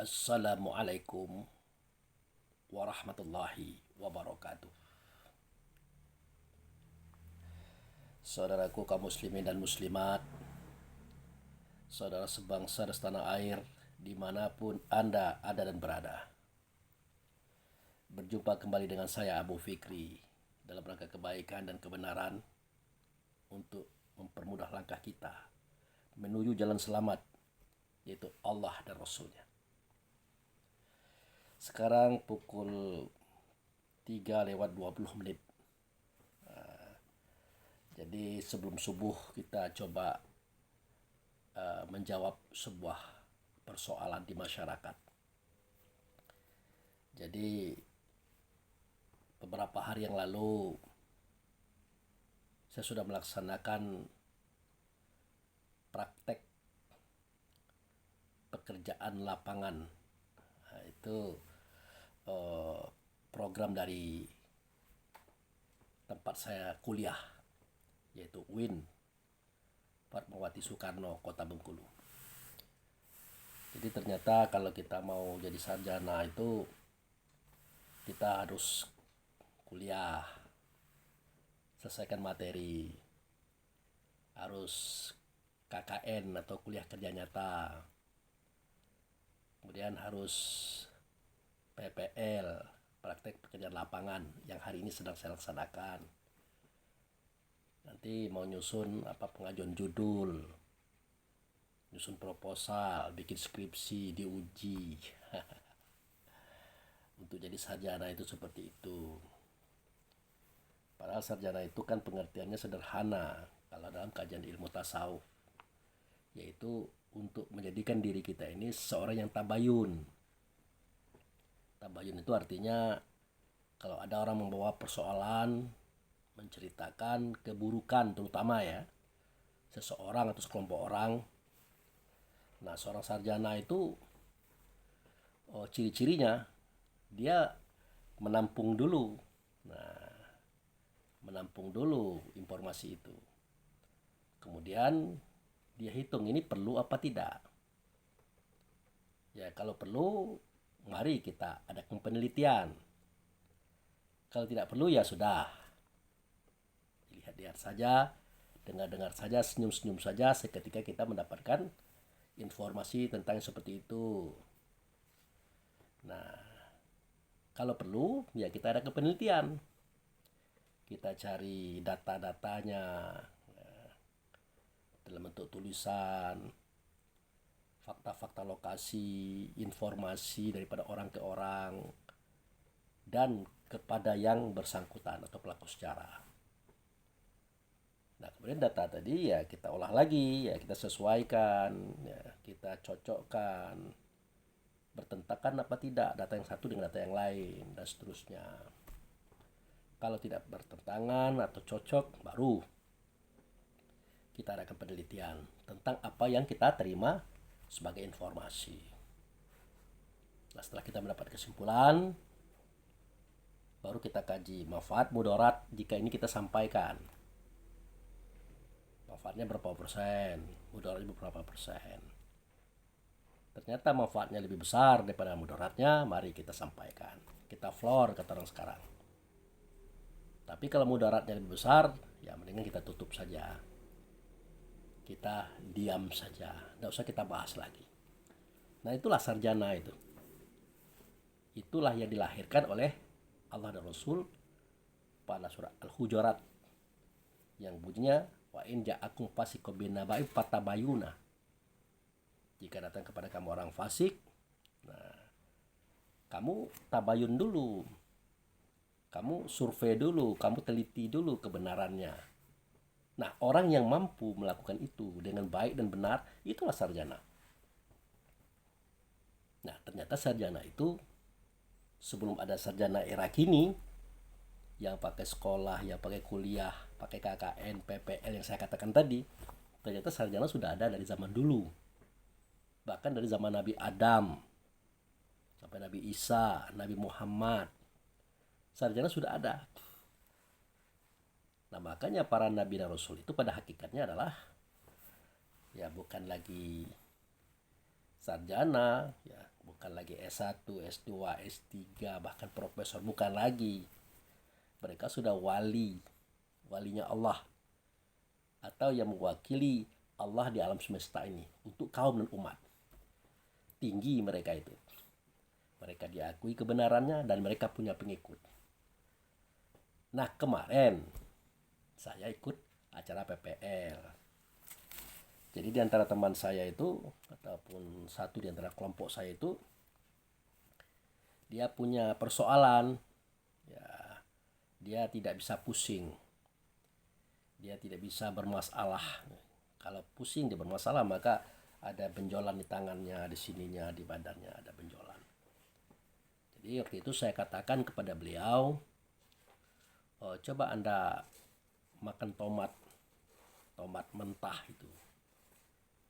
Assalamualaikum warahmatullahi wabarakatuh. Saudaraku kaum muslimin dan muslimat, saudara sebangsa dan setanah air, dimanapun Anda ada dan berada. Berjumpa kembali dengan saya Abu Fikri dalam rangka kebaikan dan kebenaran untuk mempermudah langkah kita menuju jalan selamat, yaitu Allah dan Rasulnya. Sekarang pukul 3:20. Jadi sebelum subuh kita coba menjawab sebuah persoalan di masyarakat. Jadi beberapa hari yang lalu saya sudah melaksanakan praktek pekerjaan lapangan. Nah, itu program dari tempat saya kuliah, yaitu UIN Fatmawati Soekarno, Kota Bengkulu. Jadi ternyata kalau kita mau jadi sarjana itu kita harus kuliah, selesaikan materi, harus KKN atau kuliah kerja nyata, kemudian harus PPL, praktek pekerjaan lapangan, yang hari ini sedang saya laksanakan. Nanti mau nyusun pengajuan judul, nyusun proposal, bikin skripsi, diuji. Untuk jadi sarjana itu seperti itu. Padahal sarjana itu kan pengertiannya sederhana kalau dalam kajian ilmu tasawuf, yaitu untuk menjadikan diri kita ini seorang yang tabayun. Tabayun itu artinya kalau ada orang membawa persoalan, menceritakan keburukan terutama ya seseorang atau sekelompok orang. Nah, seorang sarjana itu ciri-cirinya dia menampung dulu. Nah, menampung dulu informasi itu. Kemudian dia hitung ini perlu apa tidak. Ya, kalau perlu mari kita adakan penelitian. Kalau tidak perlu ya sudah, lihat-lihat saja, dengar-dengar saja, senyum-senyum saja seketika kita mendapatkan informasi tentang yang seperti itu. Nah, kalau perlu ya kita ada penelitian, kita cari data-datanya dalam bentuk tulisan, fakta-fakta lokasi, informasi daripada orang ke orang, dan kepada yang bersangkutan atau pelaku sejarah. Nah, kemudian data tadi ya kita olah lagi, ya kita sesuaikan, ya kita cocokkan, bertentangan apa tidak data yang satu dengan data yang lain, dan seterusnya. Kalau tidak bertentangan atau cocok, baru kita adakan penelitian tentang apa yang kita terima sebagai informasi. Nah, setelah kita mendapat kesimpulan, baru kita kaji manfaat mudarat jika ini kita sampaikan. Manfaatnya berapa persen, mudaratnya berapa persen. Ternyata manfaatnya lebih besar daripada mudaratnya, mari kita sampaikan. Kita floor kata orang sekarang. Tapi kalau mudaratnya lebih besar, ya mendingan kita tutup saja. Kita diam saja, tidak usah kita bahas lagi. Nah, itulah sarjana itu. Itulah yang dilahirkan oleh Allah dan Rasul pada surat Al-Hujurat yang bunyinya wa in ja'akum fasiqun binaba'in fatabayuna. Jika datang kepada kamu orang fasik, nah, kamu tabayun dulu, kamu survei dulu, kamu teliti dulu kebenarannya. Nah, orang yang mampu melakukan itu dengan baik dan benar, itulah sarjana. Nah, ternyata sarjana itu sebelum ada sarjana era kini yang pakai sekolah, yang pakai kuliah, pakai KKN, PPL yang saya katakan tadi, ternyata sarjana sudah ada dari zaman dulu. Bahkan dari zaman Nabi Adam sampai Nabi Isa, Nabi Muhammad, sarjana sudah ada. Nah, makanya para nabi dan rasul itu pada hakikatnya adalah ya bukan lagi sarjana, ya bukan lagi S1, S2, S3, bahkan profesor, bukan lagi. Mereka sudah walinya Allah, atau yang mewakili Allah di alam semesta ini untuk kaum dan umat. Tinggi mereka itu. Mereka diakui kebenarannya dan mereka punya pengikut. Nah, kemarin saya ikut acara PPL. Jadi di antara teman saya itu, ataupun satu di antara kelompok saya itu, dia punya persoalan. Ya, dia tidak bisa pusing. Dia tidak bisa bermasalah. Kalau pusing dia bermasalah, maka ada benjolan di tangannya, di sininya, di badannya ada benjolan. Jadi waktu itu saya katakan kepada beliau, oh, coba Anda makan tomat mentah itu.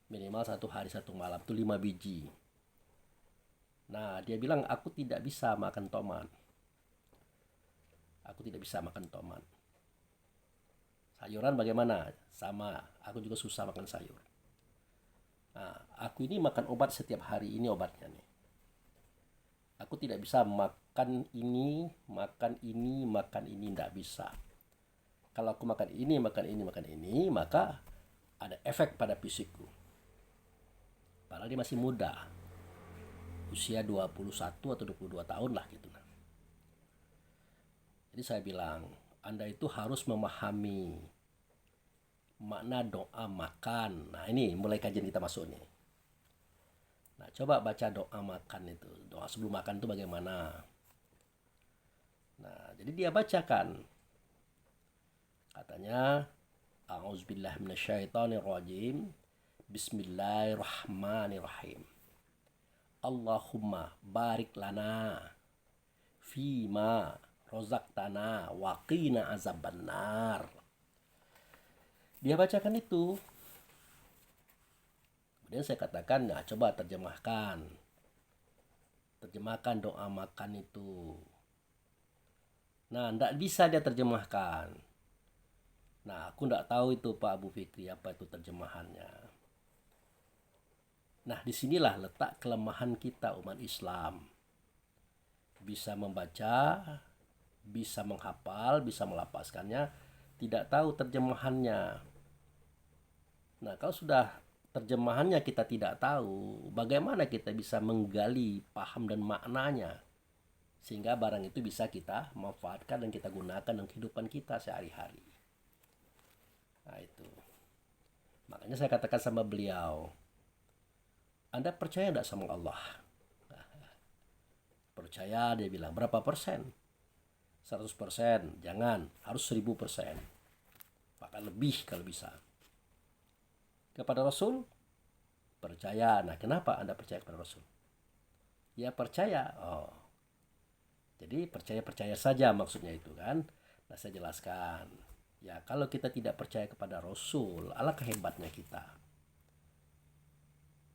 Minimal 1 hari 1 malam itu 5 biji. Nah, dia bilang aku tidak bisa makan tomat. Aku tidak bisa makan tomat. Sayuran bagaimana? Sama, aku juga susah makan sayur. Nah, aku ini makan obat setiap hari, ini obatnya nih. Aku tidak bisa makan ini, tidak bisa. Kalau aku makan ini, maka ada efek pada fisikku. Padahal dia masih muda. Usia 21 atau 22 tahun lah gitu. Jadi saya bilang, Anda itu harus memahami makna doa makan. Nah, ini mulai kajian kita masuk nih. Nah, coba baca doa makan itu. Doa sebelum makan itu bagaimana? Nah, jadi dia bacakan. Katanya, A'udzubillahi minasyaitonirrajim. Bismillahirrahmanirrahim. Allahumma barik lana fima rozaqtana wa qina azabannar. Dia bacakan itu. Kemudian saya katakan, nah coba terjemahkan doa makan itu. Nah, tidak bisa dia terjemahkan. Nah, aku tidak tahu itu Pak Abu Fikri apa itu terjemahannya. Nah, disinilah letak kelemahan kita umat Islam. Bisa membaca, bisa menghafal, bisa melafazkannya, tidak tahu terjemahannya. Nah, kalau sudah terjemahannya kita tidak tahu, bagaimana kita bisa menggali paham dan maknanya, sehingga barang itu bisa kita manfaatkan dan kita gunakan dalam kehidupan kita sehari-hari. Nah, itu. Makanya saya katakan sama beliau, Anda percaya tidak sama Allah? Percaya, dia bilang. Berapa persen? 100%. Jangan, harus 1000%. Bahkan lebih kalau bisa. Kepada Rasul? Percaya. Nah, kenapa Anda percaya kepada Rasul? Ya, percaya. Oh, jadi percaya-percaya saja maksudnya itu kan. Nah, saya jelaskan. Ya, kalau kita tidak percaya kepada Rasul, alangkah hebatnya kita.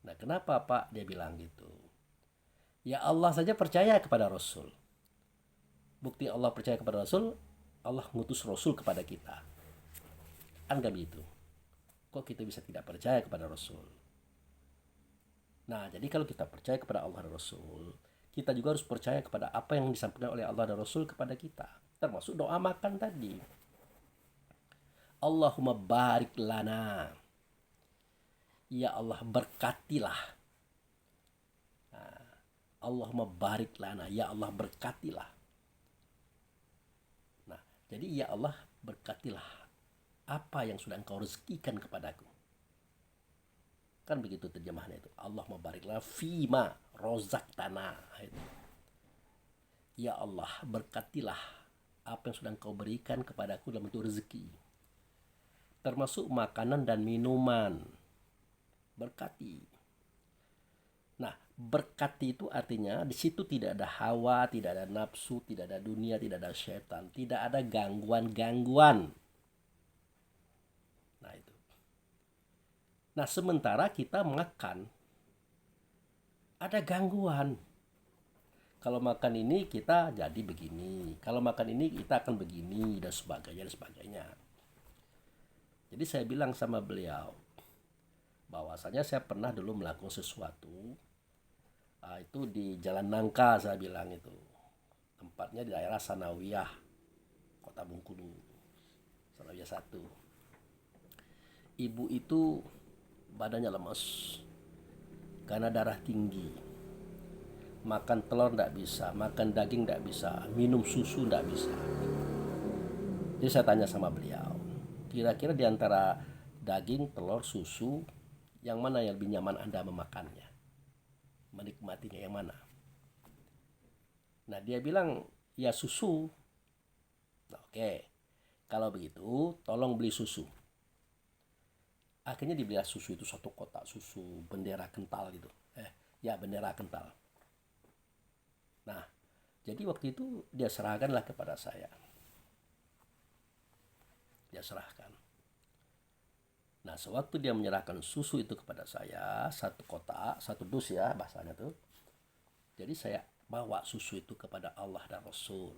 Nah, kenapa Pak dia bilang gitu? Ya, Allah saja percaya kepada Rasul. Bukti Allah percaya kepada Rasul, Allah ngutus Rasul kepada kita. Kan gak begitu? Kok kita bisa tidak percaya kepada Rasul? Nah, jadi kalau kita percaya kepada Allah dan Rasul, kita juga harus percaya kepada apa yang disampaikan oleh Allah dan Rasul kepada kita. Termasuk doa makan tadi. Allahumma barik lana. Ya Allah, berkatilah. Nah, Allahumma barik lana. Ya Allah, berkatilah. Nah, jadi ya Allah, berkatilah apa yang sudah engkau rezekikan kepadaku. Kan begitu terjemahannya itu. Allahumma barik lana fima rozaqtana. Ya Allah, berkatilah apa yang sudah engkau berikan kepadaku dalam bentuk rezeki. Termasuk makanan dan minuman. Berkati. Nah, berkati itu artinya di situ tidak ada hawa, tidak ada nafsu, tidak ada dunia, tidak ada setan, tidak ada gangguan-gangguan. Nah, itu. Nah, sementara kita makan ada gangguan. Kalau makan ini kita jadi begini, kalau makan ini kita akan begini dan sebagainya. Jadi saya bilang sama beliau, bahwasanya saya pernah dulu melakukan sesuatu Itu di Jalan Nangka saya bilang itu. Tempatnya di daerah Sanawiyah, Kota Bengkulu, Sanawiyah 1. Ibu itu badannya lemes karena darah tinggi. Makan telur tidak bisa, makan daging tidak bisa, minum susu tidak bisa. Jadi saya tanya sama beliau, kira-kira di antara daging, telur, susu, yang mana yang lebih nyaman Anda memakannya? Menikmatinya yang mana? Nah dia bilang, ya susu. Nah, oke, kalau begitu tolong beli susu. Akhirnya dibeli susu itu 1 kotak susu bendera kental itu. Ya bendera kental. Nah, jadi waktu itu dia serahkanlah kepada saya. Dia serahkan. Nah, sewaktu dia menyerahkan susu itu kepada saya, 1 kotak, 1 dus ya bahasanya tuh. Jadi saya bawa susu itu kepada Allah dan Rasul.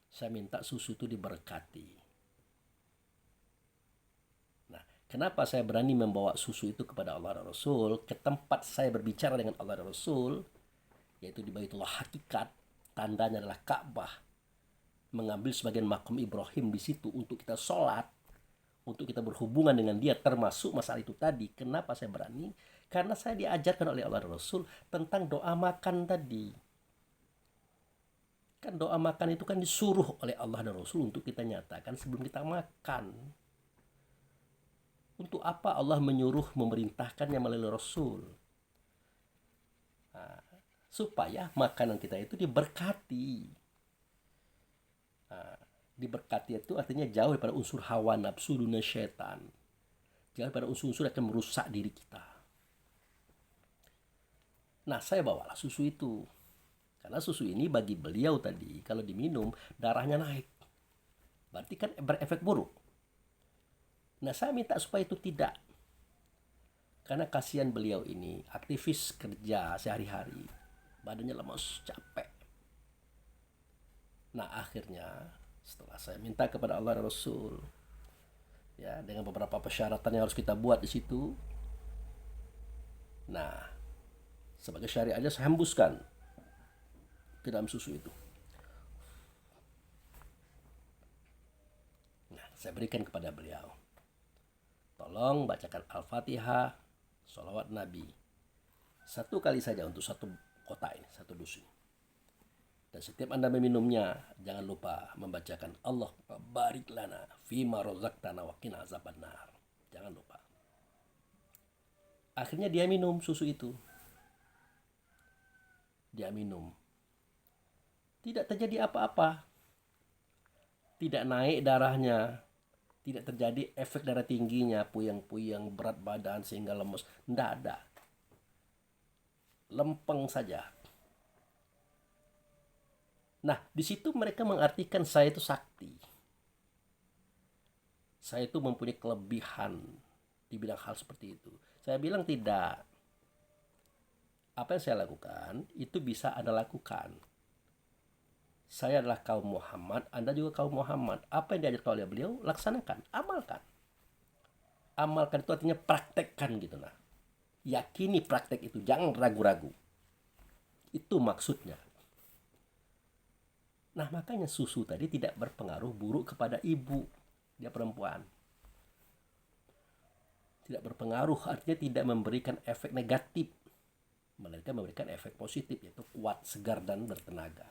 Saya minta susu itu diberkati. Nah, kenapa saya berani membawa susu itu kepada Allah dan Rasul ke tempat saya berbicara dengan Allah dan Rasul, yaitu di Baitullah Hakikat, tandanya adalah Ka'bah, mengambil sebagian makom Ibrahim di situ untuk kita sholat, untuk kita berhubungan dengan dia, termasuk masalah itu tadi. Kenapa saya berani? Karena saya diajarkan oleh Allah dan Rasul tentang doa makan tadi. Kan doa makan itu kan disuruh oleh Allah dan Rasul untuk kita nyatakan sebelum kita makan. Untuk apa Allah menyuruh memerintahkannya melalui Rasul? Nah, supaya makanan kita itu diberkati. Nah, diberkati itu artinya jauh daripada unsur hawa nafsu dunia syaitan, jauh daripada unsur-unsur yang akan merusak diri kita. Nah saya bawalah susu itu, karena susu ini bagi beliau tadi kalau diminum darahnya naik, berarti kan berefek buruk. Nah saya minta supaya itu tidak, karena kasihan beliau ini aktivis kerja sehari-hari, badannya lemas, capek. Nah akhirnya setelah saya minta kepada Allah dan Rasul, ya dengan beberapa persyaratan yang harus kita buat di situ. Nah, sebagai syariatnya saya hembuskan ke dalam susu itu. Nah, saya berikan kepada beliau. Tolong bacakan Al-Fatihah, sholawat Nabi. 1 kali saja untuk 1 kotak ini, 1 dus ini. Dan setiap Anda meminumnya, jangan lupa membacakan Allah barik lana fima rozaqtana wa qina azabannar. Jangan lupa. Akhirnya dia minum susu itu. Dia minum. Tidak terjadi apa-apa. Tidak naik darahnya. Tidak terjadi efek darah tingginya, puyeng-puyeng, berat badan sehingga lemes. Tidak ada. Lempeng saja. Nah, di situ mereka mengartikan saya itu sakti. Saya itu mempunyai kelebihan di bidang hal seperti itu. Saya bilang tidak. Apa yang saya lakukan, itu bisa Anda lakukan. Saya adalah kaum Muhammad, Anda juga kaum Muhammad. Apa yang diajarkan oleh beliau, laksanakan, amalkan. Amalkan itu artinya praktekkan gitu nah. Yakini praktek itu, jangan ragu-ragu. Itu maksudnya. Nah makanya susu tadi tidak berpengaruh buruk kepada ibu, dia perempuan. Tidak berpengaruh artinya tidak memberikan efek negatif, melainkan memberikan efek positif, yaitu kuat, segar, dan bertenaga.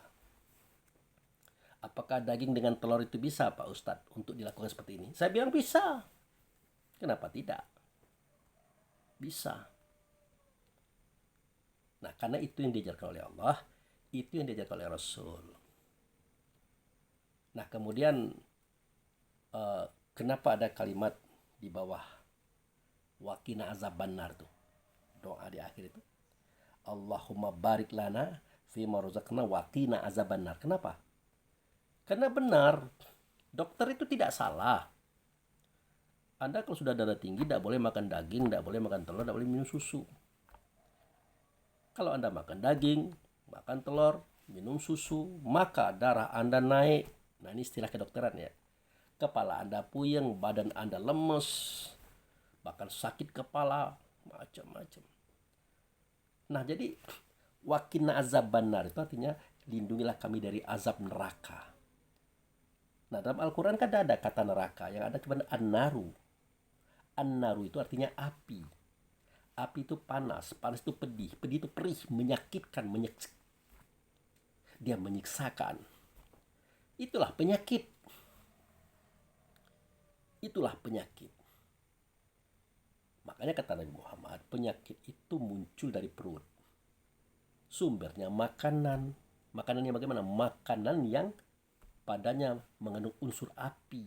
Apakah daging dengan telur itu bisa Pak Ustadz untuk dilakukan seperti ini? Saya bilang bisa. Kenapa tidak? Bisa. Nah karena itu yang diajarkan oleh Allah, itu yang diajarkan oleh Rasul. Nah kemudian kenapa ada kalimat di bawah waqina azabannar tuh, doa di akhir itu, Allahumma barik lana fima rozaqna waqina azabannar. Kenapa? Karena benar, dokter itu tidak salah. Anda kalau sudah darah tinggi tidak boleh makan daging, tidak boleh makan telur, tidak boleh minum susu. Kalau Anda makan daging, makan telur, minum susu, maka darah Anda naik. Nah ini istilah kedokteran ya. Kepala Anda puyeng, badan Anda lemes, bahkan sakit kepala, macam-macam. Nah, jadi wakina azab benar itu artinya lindungilah kami dari azab neraka. Nah, dalam Al-Quran kan ada kata neraka, yang ada cuma an-naru. An-naru itu artinya api. Api itu panas, panas itu pedih, pedih itu perih, menyakitkan, dia menyiksakan. Itulah penyakit. Itulah penyakit. Makanya kata Nabi Muhammad, penyakit itu muncul dari perut. Sumbernya makanan. Makanannya bagaimana? Makanan yang padanya mengandung unsur api.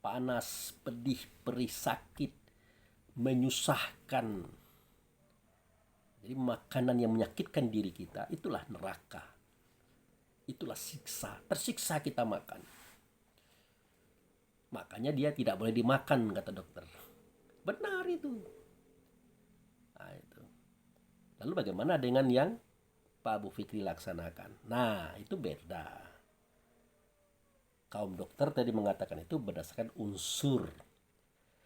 Panas, pedih, perih, sakit, menyusahkan. Jadi makanan yang menyakitkan diri kita, itulah neraka. Itulah siksa. Tersiksa kita makan. Makanya dia tidak boleh dimakan, kata dokter. Benar itu. Nah, itu. Lalu bagaimana dengan yang Pak Abu Fikri laksanakan? Nah, itu beda. Kaum dokter tadi mengatakan itu berdasarkan unsur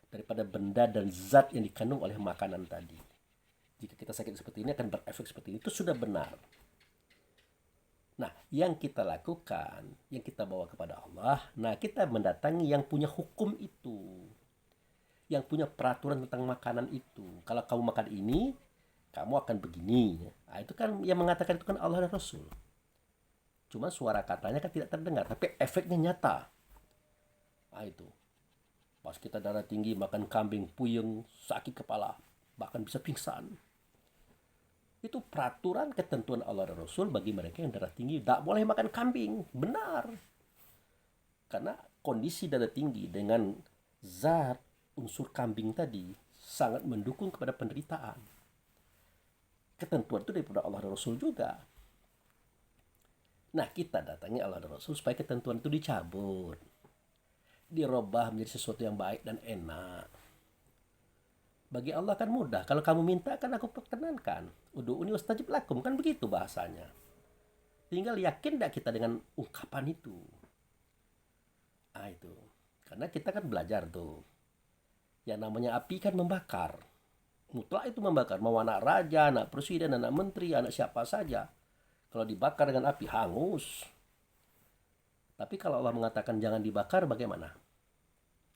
daripada benda dan zat yang dikandung oleh makanan tadi. Jika kita sakit seperti ini akan berefek seperti ini. Itu sudah benar. Nah, yang kita lakukan, yang kita bawa kepada Allah, nah kita mendatangi yang punya hukum itu. Yang punya peraturan tentang makanan itu. Kalau kamu makan ini, kamu akan begini. Nah, itu kan yang mengatakan itu kan Allah dan Rasul. Cuma suara katanya kan tidak terdengar, tapi efeknya nyata. Nah, itu. Pas kita darah tinggi, makan kambing, puyeng, sakit kepala, bahkan bisa pingsan. Itu peraturan ketentuan Allah dan Rasul bagi mereka yang darah tinggi. Tidak boleh makan kambing. Benar. Karena kondisi darah tinggi dengan zat unsur kambing tadi sangat mendukung kepada penderitaan. Ketentuan itu daripada Allah dan Rasul juga. Nah, kita datangi Allah dan Rasul supaya ketentuan itu dicabut. Dirubah menjadi sesuatu yang baik dan enak. Bagi Allah kan mudah. Kalau kamu minta kan aku perkenankan. Udu'uni wastajib lakum. Kan begitu bahasanya. Tinggal yakin tidak kita dengan ungkapan itu. Nah, itu. Karena kita kan belajar tuh. Yang namanya api kan membakar. Mutlak itu membakar. Mau anak raja, anak presiden, anak menteri, anak siapa saja. Kalau dibakar dengan api hangus. Tapi kalau Allah mengatakan jangan dibakar, bagaimana?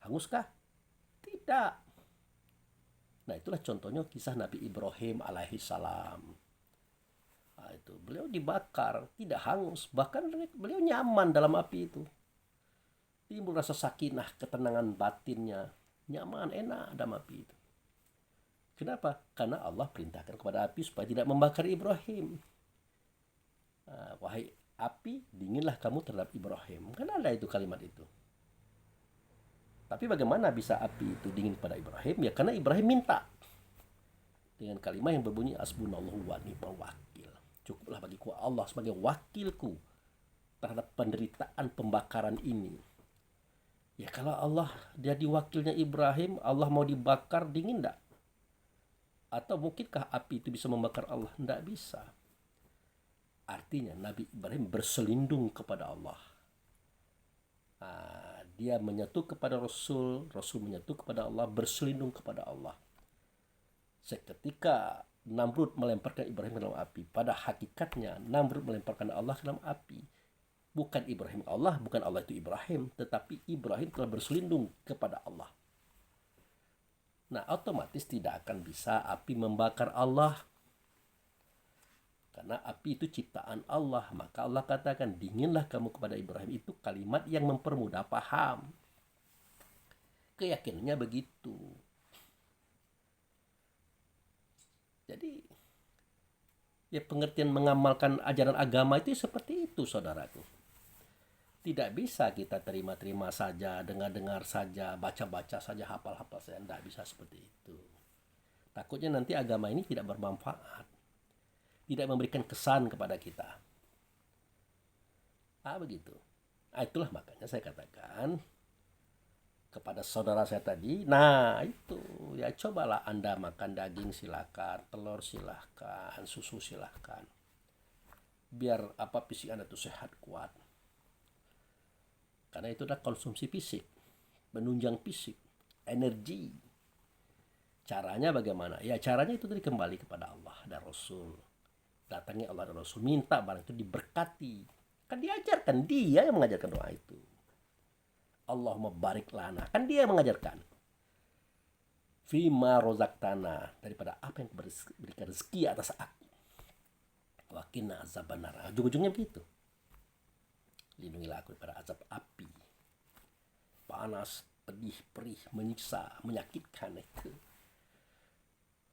Hanguskah? Tidak. Nah, itulah contohnya kisah Nabi Ibrahim alaihi salam. Nah, itu beliau dibakar, tidak hangus, bahkan beliau nyaman dalam api itu. Timbul rasa sakinah, ketenangan batinnya, nyaman, enak dalam api itu. Kenapa? Karena Allah perintahkan kepada api supaya tidak membakar Ibrahim. Nah, wahai api, dinginlah kamu terhadap Ibrahim. Kan ada itu kalimat itu. Tapi bagaimana bisa api itu dingin pada Ibrahim? Ya karena Ibrahim minta. Dengan kalimat yang berbunyi asbunallahu wa ni'mal wakil. Cukuplah bagiku Allah sebagai wakilku terhadap penderitaan pembakaran ini. Ya kalau Allah jadi wakilnya Ibrahim, Allah mau dibakar, dingin enggak? Atau mungkinkah api itu bisa membakar Allah? Enggak bisa. Artinya Nabi Ibrahim berselindung kepada Allah. Nah, dia menyatu kepada Rasul, Rasul menyatu kepada Allah, berselindung kepada Allah. Seketika Namrud melemparkan Ibrahim ke dalam api, pada hakikatnya Namrud melemparkan Allah ke dalam api. Bukan Ibrahim Allah, bukan Allah itu Ibrahim, tetapi Ibrahim telah berselindung kepada Allah. Nah, otomatis tidak akan bisa api membakar Allah. Karena api itu ciptaan Allah. Maka Allah katakan, dinginlah kamu kepada Ibrahim. Itu kalimat yang mempermudah paham. Keyakinannya begitu. Jadi, ya pengertian mengamalkan ajaran agama itu seperti itu, saudaraku. Tidak bisa kita terima-terima saja, dengar-dengar saja, baca-baca saja, hafal-hafal saja. Tidak bisa seperti itu. Takutnya nanti agama ini tidak bermanfaat. Tidak memberikan kesan kepada kita. Begitu. Itulah makanya saya katakan kepada saudara saya tadi, nah itu ya cobalah Anda makan daging silakan, telur silakan, susu silakan. Biar fisik Anda itu sehat kuat. Karena itu adalah konsumsi fisik, menunjang fisik, energi. Caranya bagaimana? Ya caranya itu tadi kembali kepada Allah dan Rasul. Datangi Allah dan Rasul, minta barang itu diberkati. Kan diajarkan, dia yang mengajarkan doa itu. Allahumma barik lana, kan dia yang mengajarkan. Fima rozaktana, daripada apa yang berikan rezeki atas aku. Wakina azabannar, ujung-ujungnya begitu. Lindungilah aku daripada azab api, panas, pedih, perih, menyiksa, menyakitkan itu.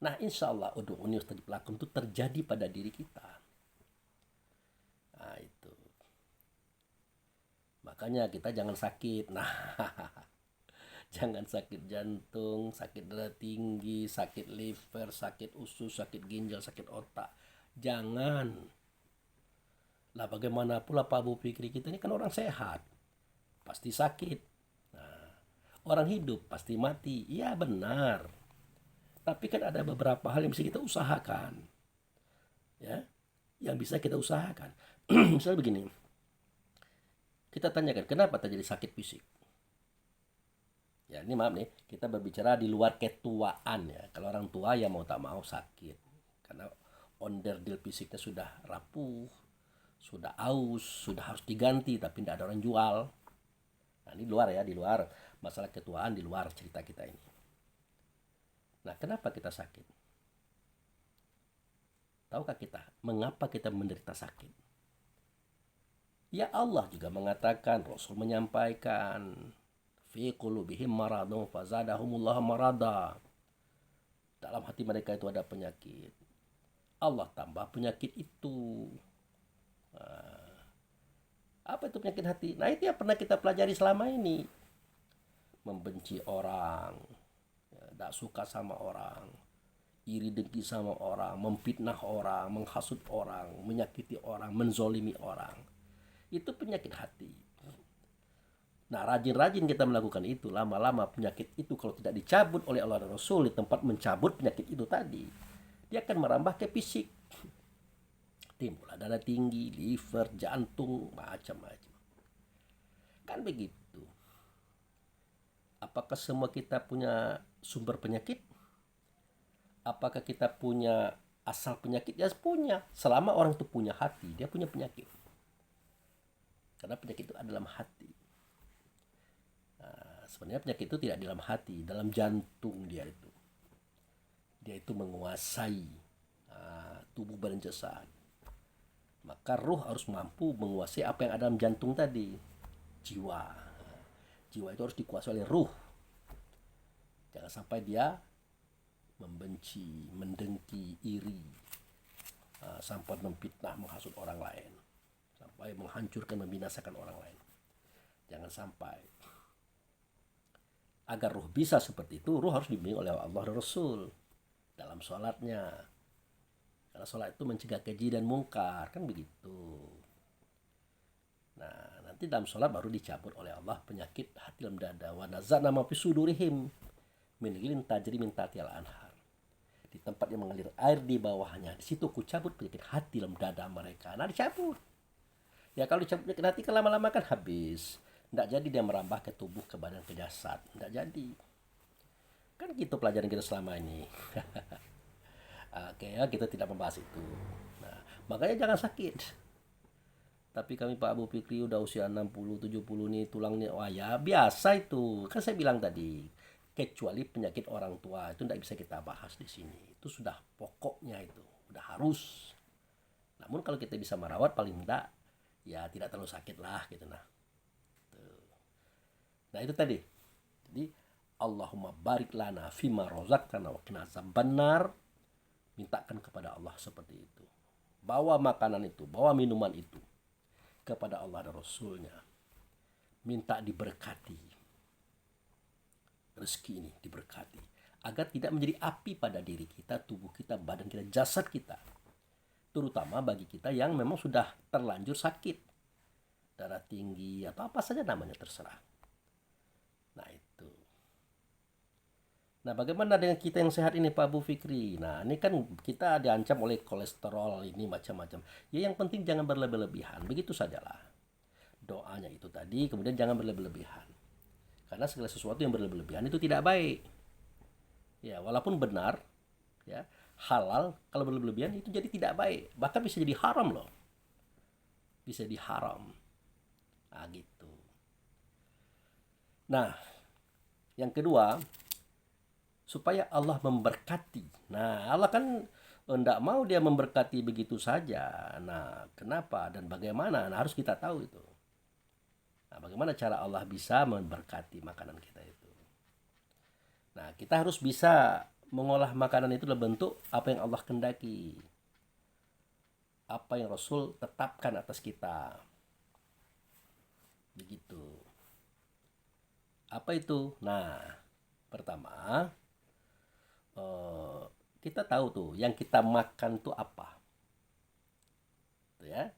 Nah, insya Allah ud'uuni astajib lakum itu terjadi pada diri kita. Nah, itu. Makanya kita jangan sakit. Nah, jangan sakit jantung, sakit darah tinggi, sakit liver, sakit usus, sakit ginjal, sakit otak. Jangan. Lah bagaimana pula Pak Bu Fikri, kita ini kan orang sehat. Pasti sakit. Nah, orang hidup pasti mati. Iya benar. Tapi kan ada beberapa hal yang bisa kita usahakan. Ya, yang bisa kita usahakan. Misalnya begini. Kita tanyakan, kenapa terjadi sakit fisik? Ya, ini maaf nih, kita berbicara di luar ketuaan ya. Kalau orang tua ya mau tak mau sakit. Karena onderdil fisiknya sudah rapuh, sudah aus, sudah harus diganti tapi tidak ada orang jual. Nah, ini luar ya, di luar masalah ketuaan, di luar cerita kita ini. Nah, kenapa kita sakit? Tahukah kita mengapa kita menderita sakit? Ya Allah juga mengatakan, Rasul menyampaikan, fi qulubihim maradun fazadahumullahu marada. Dalam hati mereka itu ada penyakit. Allah tambah penyakit itu. Apa itu penyakit hati? Nah, itu yang pernah kita pelajari selama ini. Membenci orang, tidak suka sama orang, iri dengki sama orang, memfitnah orang, menghasut orang, menyakiti orang, menzolimi orang. Itu penyakit hati. Nah, rajin-rajin kita melakukan itu, lama-lama penyakit itu kalau tidak dicabut oleh Allah dan Rasul di tempat mencabut penyakit itu tadi, dia akan merambah ke fisik. Timbul darah tinggi, liver, jantung, macam-macam. Kan begitu. Apakah semua kita punya sumber penyakit? Apakah kita punya asal penyakit? Ya punya. Selama orang itu punya hati, dia punya penyakit. Karena penyakit itu ada dalam hati. Nah, sebenarnya penyakit itu tidak di dalam hati, dalam jantung dia itu. Dia itu menguasai tubuh badan jasad. Maka ruh harus mampu menguasai apa yang ada dalam jantung tadi. Jiwa. Jiwa itu harus dikuasai oleh ruh. Jangan sampai dia membenci, mendengki, iri, sampai memfitnah, menghasut orang lain, sampai menghancurkan, membinasakan orang lain. Jangan sampai. Agar ruh bisa seperti itu, ruh harus dibimbing oleh Allah dan Rasul dalam sholatnya. Karena sholat itu mencegah keji dan mungkar, kan begitu. Nah, nanti dalam sholat baru dicabut oleh Allah penyakit hati dalam dada. Wa nazana ma fi sudurihim min ghillin tajri min tahtiha al-anhar. Di tempat yang mengalir air di bawahnya, di situ ku cabut penyakit hati dalam dada mereka. Nah, dicabut. Ya kalau dicabut penyakit hati kan lama-lama kan habis. Tidak jadi dia merambah ke tubuh, ke badan, ke jasad. Tidak jadi. Kan gitu pelajaran kita selama ini. Oke ya, kita tidak membahas itu. Nah, makanya jangan sakit. Tapi kami Pak Abu Fikri udah usia 60-70 nih tulangnya, wah ya biasa itu. Kan saya bilang tadi, kecuali penyakit orang tua itu tidak bisa kita bahas di sini. Itu sudah pokoknya itu, udah harus. Namun kalau kita bisa merawat paling tidak ya tidak terlalu sakit lah gitu nah. Nah itu tadi. Jadi Allahumma barik lana fima rozaqtana wa qina azabannar. Mintakan kepada Allah seperti itu. Bawa makanan itu, bawa minuman itu kepada Allah dan Rasulnya. Minta diberkati. Rezeki ini diberkati. Agar tidak menjadi api pada diri kita, tubuh kita, badan kita, jasad kita. Terutama bagi kita yang memang sudah terlanjur sakit. Darah tinggi atau apa saja namanya terserah. Nah itu. Nah bagaimana dengan kita yang sehat ini Pak Bu Fikri? Nah ini kan kita diancam oleh kolesterol ini macam-macam. Ya yang penting jangan berlebih-lebihan. Begitu sajalah. Doanya itu tadi, kemudian jangan berlebih-lebihan. Karena segala sesuatu yang berlebih-lebihan itu tidak baik. Ya, walaupun benar, ya, halal, kalau berlebihan itu jadi tidak baik. Bahkan bisa jadi haram loh. Bisa jadi haram. Nah, gitu. Nah, yang kedua, supaya Allah memberkati. Nah, Allah kan tidak mau dia memberkati begitu saja. Nah, kenapa dan bagaimana? Nah, harus kita tahu itu. Nah, bagaimana cara Allah bisa memberkati makanan kita itu? Nah, kita harus bisa mengolah makanan itu dalam bentuk apa yang Allah kendaki. Apa yang Rasul tetapkan atas kita. Begitu. Apa itu? Nah, pertama, kita tahu tuh yang kita makan tuh apa. Tuh ya.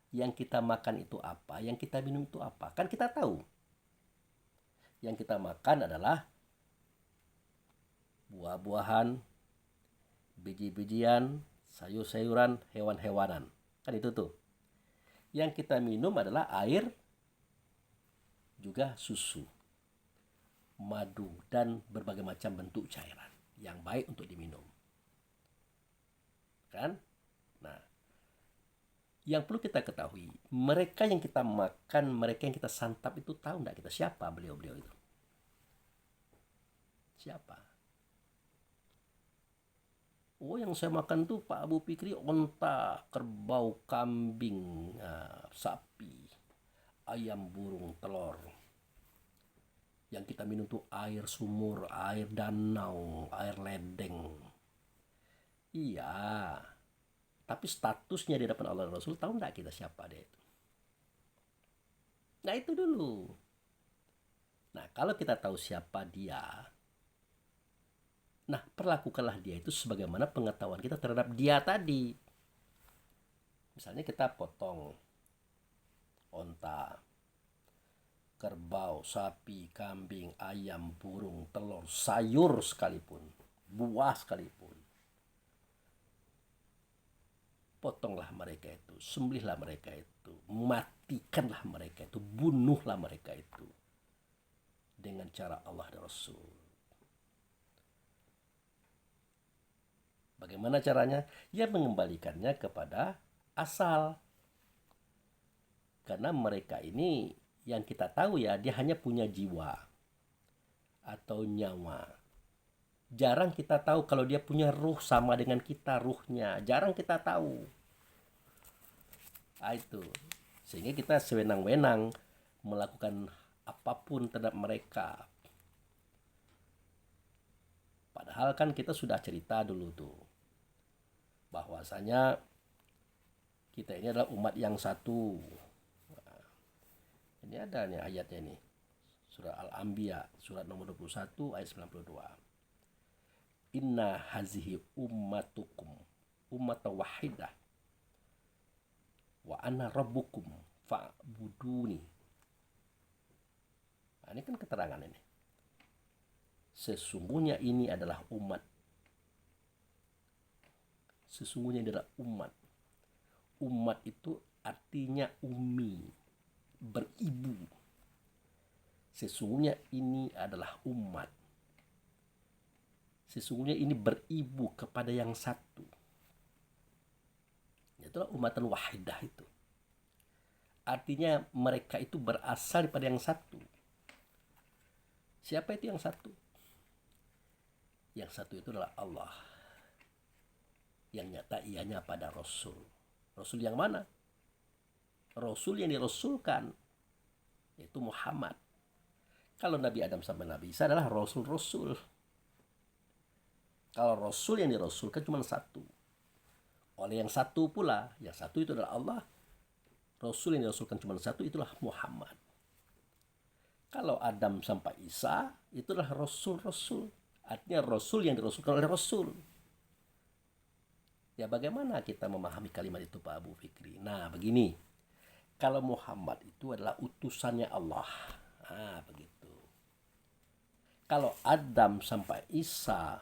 Yang kita makan itu apa, yang kita minum itu apa. Kan kita tahu. Yang kita makan adalah buah-buahan, biji-bijian, sayur-sayuran, hewan-hewanan. Kan itu tuh. Yang kita minum adalah air, juga susu, madu, dan berbagai macam bentuk cairan yang baik untuk diminum. Kan? Nah, yang perlu kita ketahui, mereka yang kita makan, mereka yang kita santap itu tahu enggak kita siapa beliau-beliau itu? Siapa? Oh, yang saya makan tuh Pak Abu Fikri onta, kerbau, kambing, sapi, ayam, burung, telur. Yang kita minum tuh air sumur, air danau, air ledeng. Iya, tapi statusnya di hadapan Allah dan Rasul, tahu enggak kita siapa dia itu? Nah, itu dulu. Nah, kalau kita tahu siapa dia, nah, perlakukanlah dia itu sebagaimana pengetahuan kita terhadap dia tadi. Misalnya kita potong onta, kerbau, sapi, kambing, ayam, burung, telur, sayur sekalipun, buah sekalipun. Potonglah mereka itu, sembelihlah mereka itu, matikanlah mereka itu, bunuhlah mereka itu dengan cara Allah dan Rasul. Bagaimana caranya? Ya mengembalikannya kepada asal. Karena mereka ini yang kita tahu ya, dia hanya punya jiwa atau nyawa. Jarang kita tahu kalau dia punya ruh sama dengan kita, ruhnya. Jarang kita tahu. Nah, itu. Sehingga kita sewenang-wenang melakukan apapun terhadap mereka. Padahal kan kita sudah cerita dulu tuh, bahwasanya kita ini adalah umat yang satu. Nah, ini ada nih ayatnya nih. Surah Al-Anbiya, surat nomor 21 ayat 92. Inna hazihi ummatukum ummatan wahidah wa ana rabbukum fa'buduni. Nah, ini kan keterangan ini. Sesungguhnya ini adalah umat. Sesungguhnya ini adalah umat. Umat itu artinya umi, beribu. Sesungguhnya ini adalah umat. Sesungguhnya ini beribu kepada yang satu. Itulah umatan wahidah itu. Artinya mereka itu berasal daripada yang satu. Siapa itu yang satu? Yang satu itu adalah Allah. Yang nyata ianya pada Rasul. Rasul yang mana? Rasul yang dirasulkan, yaitu Muhammad. Kalau Nabi Adam sampai Nabi Isa adalah Rasul-Rasul. Kalau Rasul yang dirasulkan cuma satu. Oleh yang satu pula, yang satu itu adalah Allah. Rasul yang dirasulkan cuma satu, itulah Muhammad. Kalau Adam sampai Isa, itulah Rasul-Rasul. Artinya Rasul yang dirasulkan oleh Rasul. Ya bagaimana kita memahami kalimat itu Pak Abu Fikri? Nah begini, kalau Muhammad itu adalah utusannya Allah. Nah begitu. Kalau Adam sampai Isa,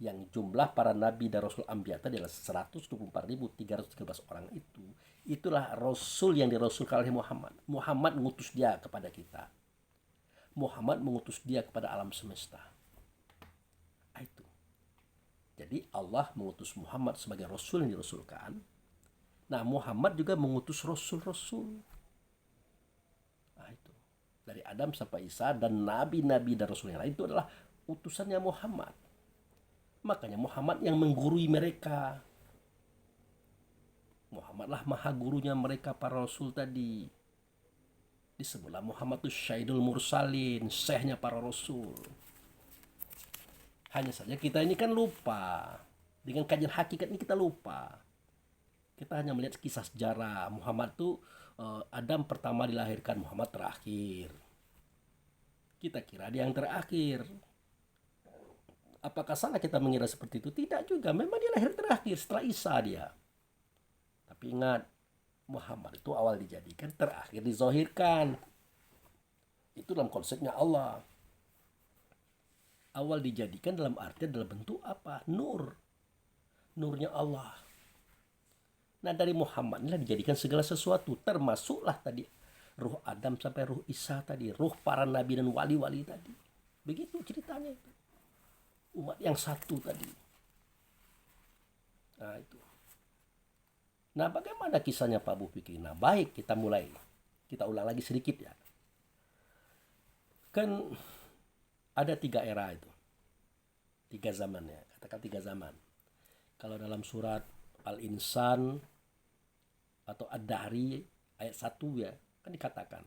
yang jumlah para nabi dan rasul anbiya tadi adalah 124.313 orang itu, itulah Rasul yang dirasulkan oleh Muhammad. Muhammad mengutus dia kepada kita. Muhammad mengutus dia kepada alam semesta. Jadi Allah mengutus Muhammad sebagai Rasul yang dirasulkan. Nah, Muhammad juga mengutus Rasul-Rasul. Nah, itu. Dari Adam sampai Isa dan Nabi-Nabi dan Rasul yang lain itu adalah utusannya Muhammad. Makanya Muhammad yang menggurui mereka. Muhammadlah maha gurunya mereka para Rasul tadi. Disebutlah Muhammad itu Syaidul Mursalin, syekhnya para Rasul. Hanya saja kita ini kan lupa. Dengan kajian hakikat ini kita lupa. Kita hanya melihat kisah sejarah. Muhammad itu Adam pertama dilahirkan, Muhammad terakhir. Kita kira dia yang terakhir. Apakah salah kita mengira seperti itu? Tidak juga. Memang dia lahir terakhir setelah Isa dia. Tapi ingat, Muhammad itu awal dijadikan, terakhir dizohirkan. Itu dalam konsepnya Allah. Awal dijadikan dalam artian dalam bentuk apa? Nur. Nurnya Allah. Nah, dari Muhammad inilah dijadikan segala sesuatu. Termasuklah tadi ruh Adam sampai ruh Isa tadi. Ruh para nabi dan wali-wali tadi. Begitu ceritanya itu. Umat yang satu tadi. Nah, itu. Nah, bagaimana kisahnya Pak Bu Fikri? Nah, baik, kita mulai. Kita ulang lagi sedikit ya. Kan ada 3 era itu. 3 zaman ya. Katakan 3 zaman. Kalau dalam surat Al-Insan atau Ad-Dahri ayat 1 ya, kan dikatakan.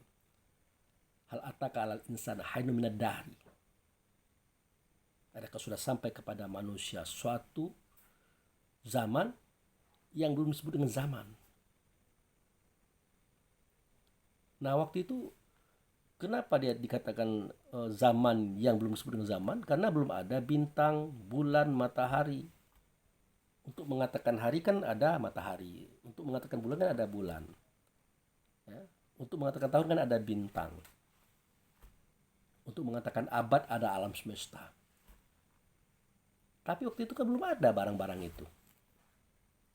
Hal ataka alal insan hainu minad dahri. Adakah sudah sampai kepada manusia suatu zaman yang belum disebut dengan zaman. Nah, waktu itu kenapa dia dikatakan zaman yang belum disebut dengan zaman? Karena belum ada bintang, bulan, matahari. Untuk mengatakan hari kan ada matahari. Untuk mengatakan bulan kan ada bulan. Ya. Untuk mengatakan tahun kan ada bintang. Untuk mengatakan abad ada alam semesta. Tapi waktu itu kan belum ada barang-barang itu.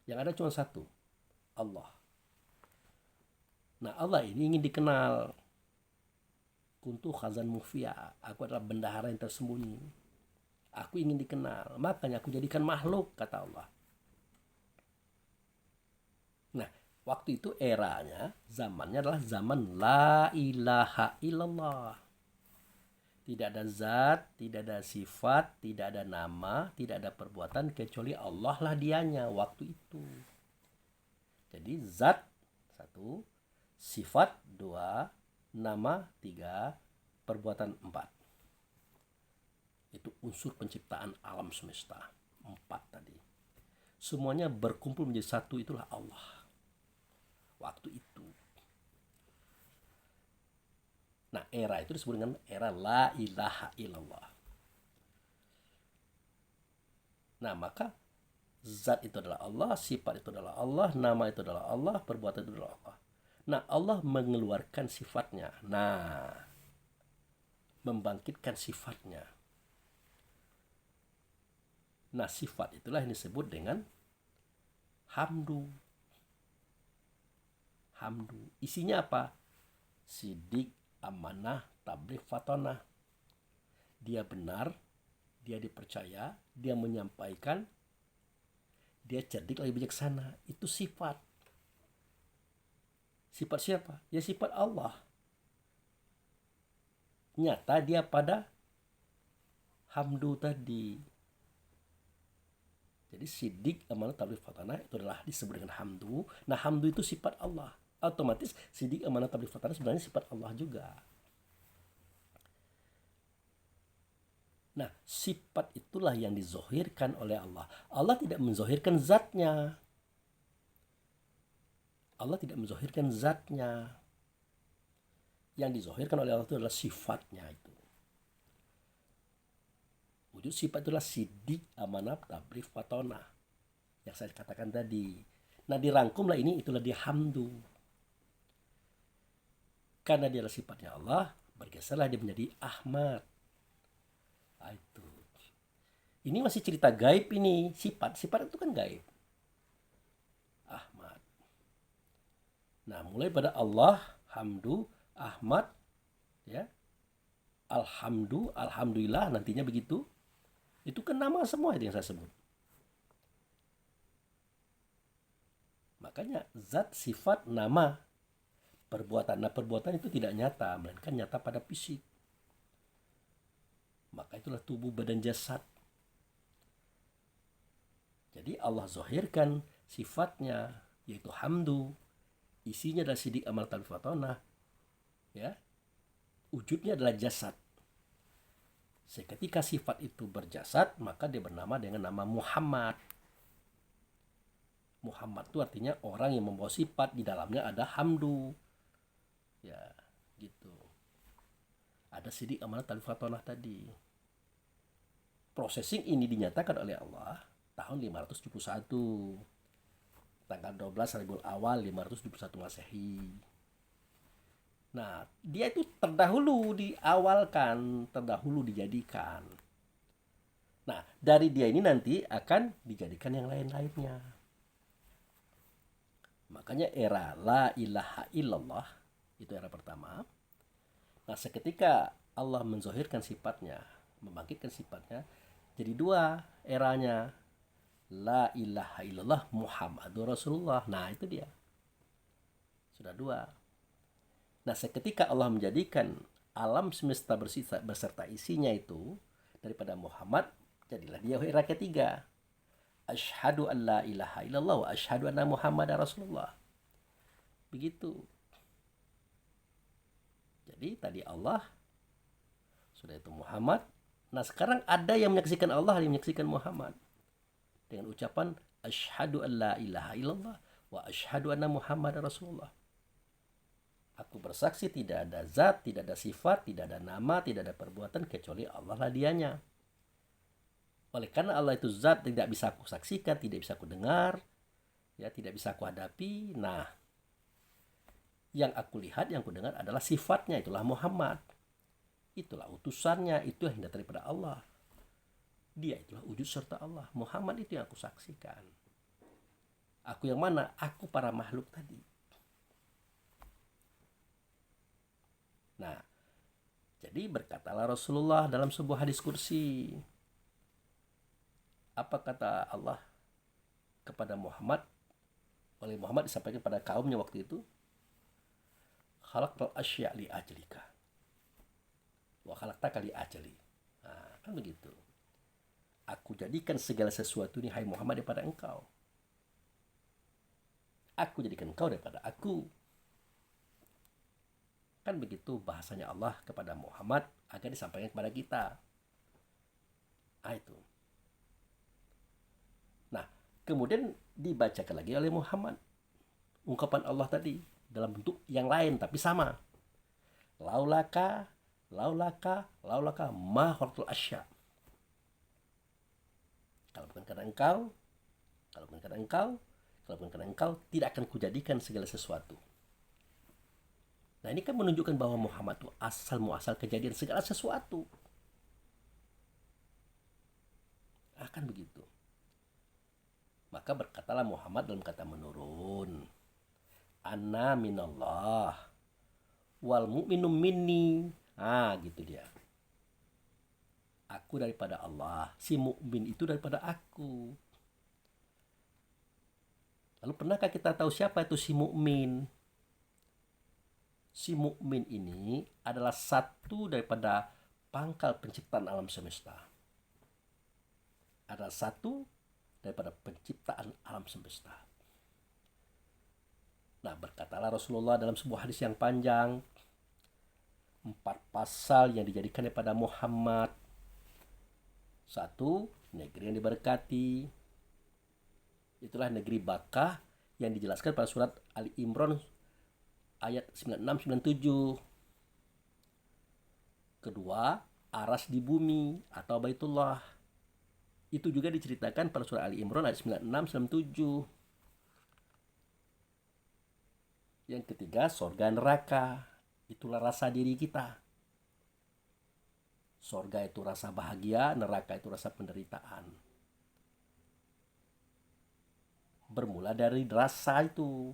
Yang ada cuma satu, Allah. Nah, Allah ini ingin dikenal. Kuntu khazan mukhfiya. Aku adalah bendahara yang tersembunyi. Aku ingin dikenal. Makanya aku jadikan makhluk, kata Allah. Nah, waktu itu eranya, zamannya adalah zaman la ilaha illallah. Tidak ada zat, tidak ada sifat, tidak ada nama, tidak ada perbuatan kecuali Allah lah dianya waktu itu. Jadi zat 1, sifat 2, nama 3, perbuatan 4. Itu unsur penciptaan alam semesta 4 tadi. Semuanya berkumpul menjadi satu, itulah Allah. Waktu itu. Nah, era itu disebut dengan era la ilaha illallah. Nah, maka zat itu adalah Allah, sifat itu adalah Allah, nama itu adalah Allah, perbuatan itu adalah Allah. Nah, Allah mengeluarkan sifatnya. Nah, membangkitkan sifatnya. Nah, sifat itulah yang disebut dengan hamdu. Hamdu. Isinya apa? Sidik, amanah, tabligh, fatonah. Dia benar, dia dipercaya, dia menyampaikan, dia cerdik lagi bijaksana. Itu sifat. Sifat siapa? Ya sifat Allah. Nyata dia pada hamdu tadi. Jadi sidik, amanah, tabligh, fatonah itu adalah disebut dengan hamdu. Nah, hamdu itu sifat Allah. Otomatis sidik, amanah, tabligh, fatonah sebenarnya sifat Allah juga. Nah, sifat itulah yang dizohirkan oleh Allah. Allah tidak menzohirkan zatnya. Allah tidak menzohirkan zatnya. Yang dizohirkan oleh Allah itu adalah sifatnya itu. Wujud sifat itulah sidik, amanah, tabligh, fatonah. Yang saya katakan tadi. Nah, dirangkumlah ini, itulah dia hamdu. Karena dia adalah sifatnya Allah, bergeserlah dia menjadi Ahmad. Nah, itu. Ini masih cerita gaib ini. Sifat itu kan gaib. Ahmad. Nah, mulai pada Allah, hamdu, Ahmad, ya, alhamdulillah nantinya begitu. Itu kan nama semua itu yang saya sebut. Makanya zat, sifat, nama, perbuatan. Nah, perbuatan itu tidak nyata, melainkan nyata pada fisik. Maka itulah tubuh, badan, jasad. Jadi Allah zahirkan sifatnya, yaitu hamdu. Isinya adalah sidik amal talif watonah. Ya, wujudnya adalah jasad. Seketika sifat itu berjasad, maka dia bernama dengan nama Muhammad. Muhammad itu artinya orang yang membawa sifat, di dalamnya ada hamdu. Ya, gitu. Ada sidik amal talif watonah tadi. Processing ini dinyatakan oleh Allah tahun 571. Tanggal 12 Rabiul Awal 571 Masehi. Nah, dia itu terdahulu diawalkan, terdahulu dijadikan. Nah, dari dia ini nanti akan dijadikan yang lain-lainnya. Makanya era la ilaha illallah, itu era pertama. Nah, seketika Allah menzahirkan sifatnya, membangkitkan sifatnya, jadi dua eranya. La ilaha illallah Muhammadur Rasulullah. Nah, itu dia. Sudah dua. Nah, seketika Allah menjadikan alam semesta beserta isinya itu daripada Muhammad, jadilah dia era ketiga. Asyhadu an la ilaha illallah wa asyhadu anna Muhammadar Rasulullah. Begitu. Jadi tadi Allah, sudah itu Muhammad. Nah, sekarang ada yang menyaksikan Allah, ada yang menyaksikan Muhammad. Dengan ucapan asyhadu an la ilaha illallah wa asyhadu anna Muhammadar Rasulullah. Aku bersaksi tidak ada zat, tidak ada sifat, tidak ada nama, tidak ada perbuatan kecuali Allah lah dianya. Oleh karena Allah itu zat, tidak bisa aku saksikan, tidak bisa aku dengar, ya, tidak bisa aku hadapi. Nah, yang aku lihat, yang aku dengar adalah sifatnya, itulah Muhammad. Itulah utusannya, itu yang daripada Allah. Dia itulah wujud serta Allah. Muhammad itu yang aku saksikan. Aku yang mana? Aku para makhluk tadi. Nah, jadi berkatalah Rasulullah dalam sebuah hadis kursi. Apa kata Allah kepada Muhammad? Oleh Muhammad disampaikan pada kaumnya waktu itu. Khalaqtal asya' li ajlika. Wa khalaqtaka li ajli. Nah, kan begitu. Aku jadikan segala sesuatu ini, hai Muhammad, daripada engkau. Aku jadikan engkau daripada aku. Kan begitu bahasanya Allah kepada Muhammad agar disampaikan kepada kita. Nah, itu. Nah, kemudian dibacakan lagi oleh Muhammad ungkapan Allah tadi dalam bentuk yang lain tapi sama. Laulaka ma khalaqtul asya. Kalau bukan karena engkau, tidak akan kujadikan segala sesuatu. Nah, ini kan menunjukkan bahwa Muhammad itu asal muasal kejadian segala sesuatu. Akan begitu. Maka berkatalah Muhammad dalam kata menurun. Ana minallah wal mu'minum minni. Gitu dia. Aku daripada Allah, si mukmin itu daripada aku. Lalu pernahkah kita tahu siapa itu si mukmin? Si mukmin ini adalah satu daripada pangkal penciptaan alam semesta. Adalah satu daripada penciptaan alam semesta. Nah, berkatalah Rasulullah dalam sebuah hadis yang panjang, 4 pasal yang dijadikan daripada Muhammad. 1, negeri yang diberkati. Itulah negeri Bakkah yang dijelaskan pada surat Ali Imran ayat 96-97. Kedua, aras di bumi atau Baitullah. Itu juga diceritakan pada surah Ali Imran ayat 96-97. Yang ketiga, sorga neraka. Itulah rasa diri kita. Sorga itu rasa bahagia, neraka itu rasa penderitaan. Bermula dari rasa itu,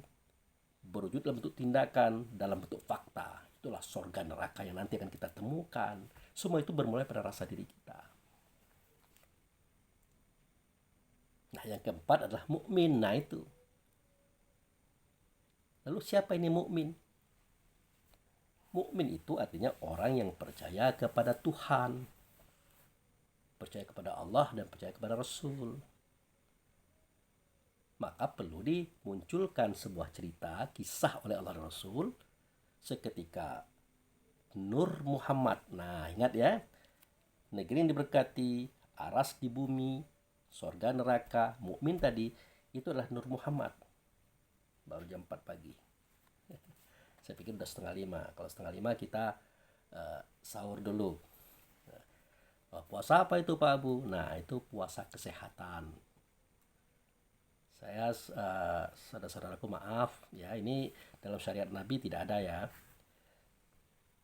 berwujud dalam bentuk tindakan, dalam bentuk fakta. Itulah sorga neraka yang nanti akan kita temukan. Semua itu bermula pada rasa diri kita. Nah, yang keempat adalah mukmin. Nah, itu Lalu siapa ini mukmin? Mukmin itu artinya orang yang percaya kepada Tuhan, percaya kepada Allah dan percaya kepada Rasul. Maka perlu dimunculkan sebuah cerita, kisah oleh Allah dan Rasul seketika Nur Muhammad. Nah, ingat ya, negeri yang diberkati, aras di bumi, sorga neraka, mukmin tadi, itu adalah Nur Muhammad. Baru jam 4 pagi. Saya pikir udah 4:30. Kalau 4:30 kita sahur dulu. Puasa apa itu Pak Abu? Nah, itu puasa kesehatan. Saya saudara-saudaraku maaf ya, ini dalam syariat Nabi tidak ada ya.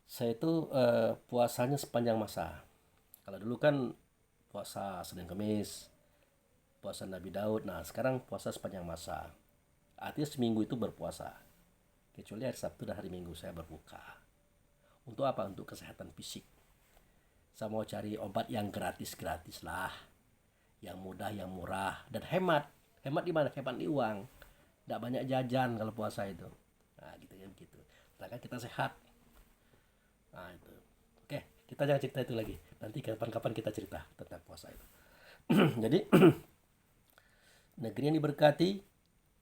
Saya itu puasanya sepanjang masa. Kalau dulu kan puasa Senin Kamis, puasa Nabi Daud. Nah, sekarang puasa sepanjang masa. Artinya seminggu itu berpuasa. Kecuali hari Sabtu dan hari Minggu saya berbuka. Untuk apa? Untuk kesehatan fisik. Saya mau cari obat yang gratis-gratis lah. Yang mudah, yang murah, dan hemat. Hemat di mana? Hemat di uang. Tidak banyak jajan kalau puasa itu. Nah, gitu kan gitu. Karena kita sehat. Nah, itu. Oke, kita jangan cerita itu lagi. Nanti kapan-kapan kita cerita tentang puasa itu. Jadi, negeri yang diberkati,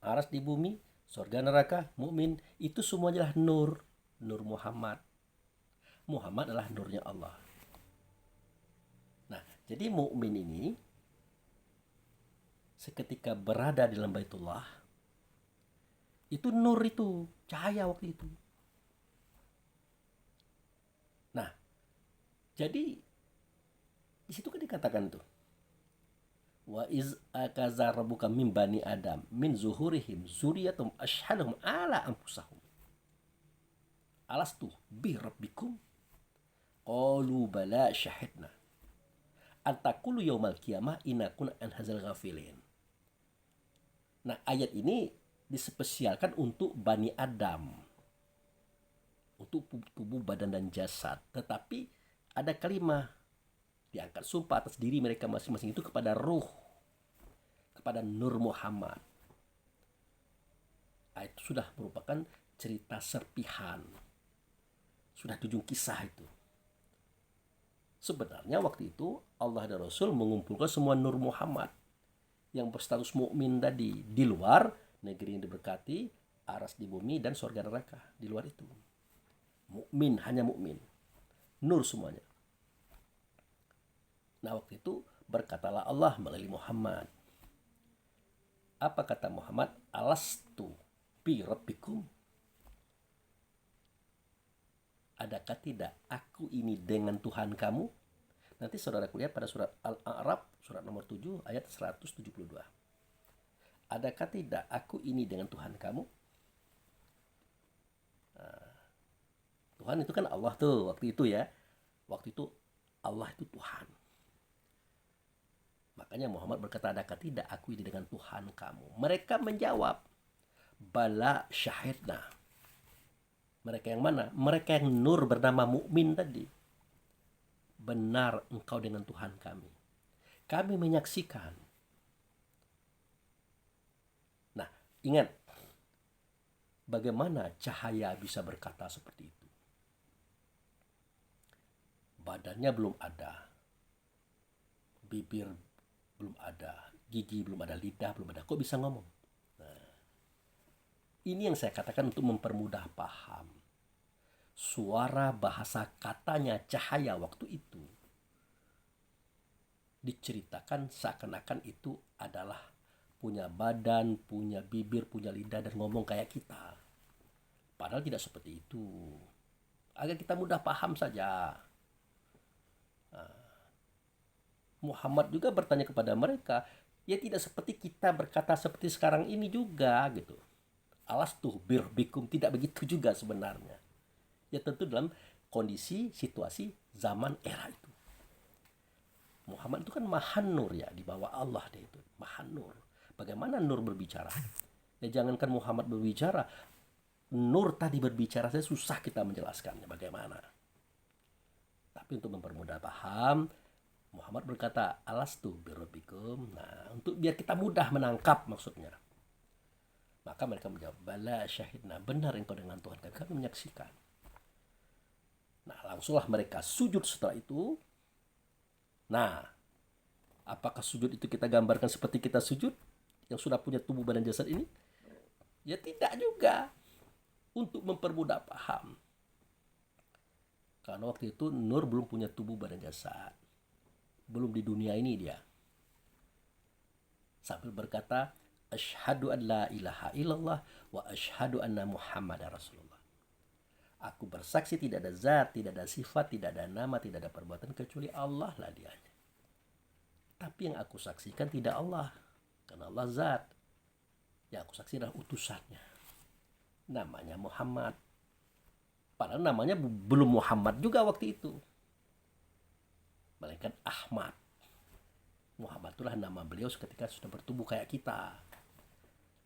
aras di bumi, surga neraka, mukmin, itu semuanya adalah nur. Nur Muhammad. Muhammad adalah nurnya Allah. Nah, jadi mukmin ini seketika berada di dalam Baitullah, itu nur, itu cahaya waktu itu. Nah, jadi di situ kan dikatakan tuh, wa iz akaza rabbuka min bani adam min zuhurihim zuriyatum ashhadum ala anfusahum alastu bi rabbikum qalu bala syahidna antakulu yaumal qiyamah inna kunna an hadzal ghafilin. Nah, ayat ini dispesialkan untuk Bani Adam, untuk tubuh, badan, dan jasad. Tetapi ada kalimat diangkat sumpah atas diri mereka masing-masing itu kepada ruh, kepada Nur Muhammad. Itu sudah merupakan cerita serpihan, sudah 7 kisah itu. Sebenarnya waktu itu Allah dan Rasul mengumpulkan semua Nur Muhammad yang berstatus mukmin tadi di luar negeri yang diberkati, aras di bumi, dan surga neraka. Di luar itu mukmin, hanya mukmin, nur semuanya. Nah, waktu itu berkatalah Allah melalui Muhammad. Apa kata Muhammad? Alastu bi rabbikum, adakah tidak aku ini dengan Tuhan kamu? Nanti saudara lihat pada surat Al-A'raf, surat nomor 7, ayat 172. Adakah tidak aku ini dengan Tuhan kamu? Nah, Tuhan itu kan Allah tuh waktu itu ya. Waktu itu Allah itu Tuhan. Makanya Muhammad berkata, adakah tidak aku ini dengan Tuhan kamu? Mereka menjawab, bala syahidna. Mereka yang mana? Mereka yang nur bernama mukmin tadi. Benar engkau dengan Tuhan kami. Kami menyaksikan. Nah, ingat, bagaimana cahaya bisa berkata seperti itu? Badannya belum ada, bibir belum ada, gigi belum ada, lidah belum ada. Kok bisa ngomong? Nah, ini yang saya katakan untuk mempermudah paham. Suara, bahasa, katanya cahaya waktu itu diceritakan seakan-akan itu adalah punya badan, punya bibir, punya lidah, dan ngomong kayak kita. Padahal tidak seperti itu. Agar kita mudah paham saja. Muhammad juga bertanya kepada mereka, ya tidak seperti kita berkata seperti sekarang ini juga gitu. Alastu birbikum, tidak begitu juga sebenarnya. Ya tentu dalam kondisi, situasi, zaman, era itu. Muhammad itu kan maha nur ya, di bawah Allah dia itu, maha nur. Bagaimana nur berbicara? Ya jangankan Muhammad berbicara, nur tadi berbicara saya susah kita menjelaskannya bagaimana. Tapi untuk mempermudah paham, Muhammad berkata, alastu birabbikum. Nah, untuk biar kita mudah menangkap maksudnya. Maka mereka menjawab, bala syahidna, benar engkau dengan Tuhan kami menyaksikan. Nah, langsunglah mereka sujud setelah itu. Nah, apakah sujud itu kita gambarkan seperti kita sujud yang sudah punya tubuh badan jasad ini? Ya tidak juga. Untuk mempermudah paham. Karena waktu itu Nur belum punya tubuh badan jasad. Belum di dunia ini dia. Sambil berkata, asyhadu an la ilaha illallah wa asyhadu anna Muhammadar Rasulullah. Aku bersaksi tidak ada zat, tidak ada sifat, tidak ada nama, tidak ada perbuatan kecuali Allah lah dianya. Tapi yang aku saksikan tidak Allah. Karena Allah zat. Yang aku saksikan adalah utusannya. Namanya Muhammad. Padahal namanya belum Muhammad juga waktu itu. Melainkan Ahmad. Muhammad itulah nama beliau ketika sudah bertubuh kayak kita.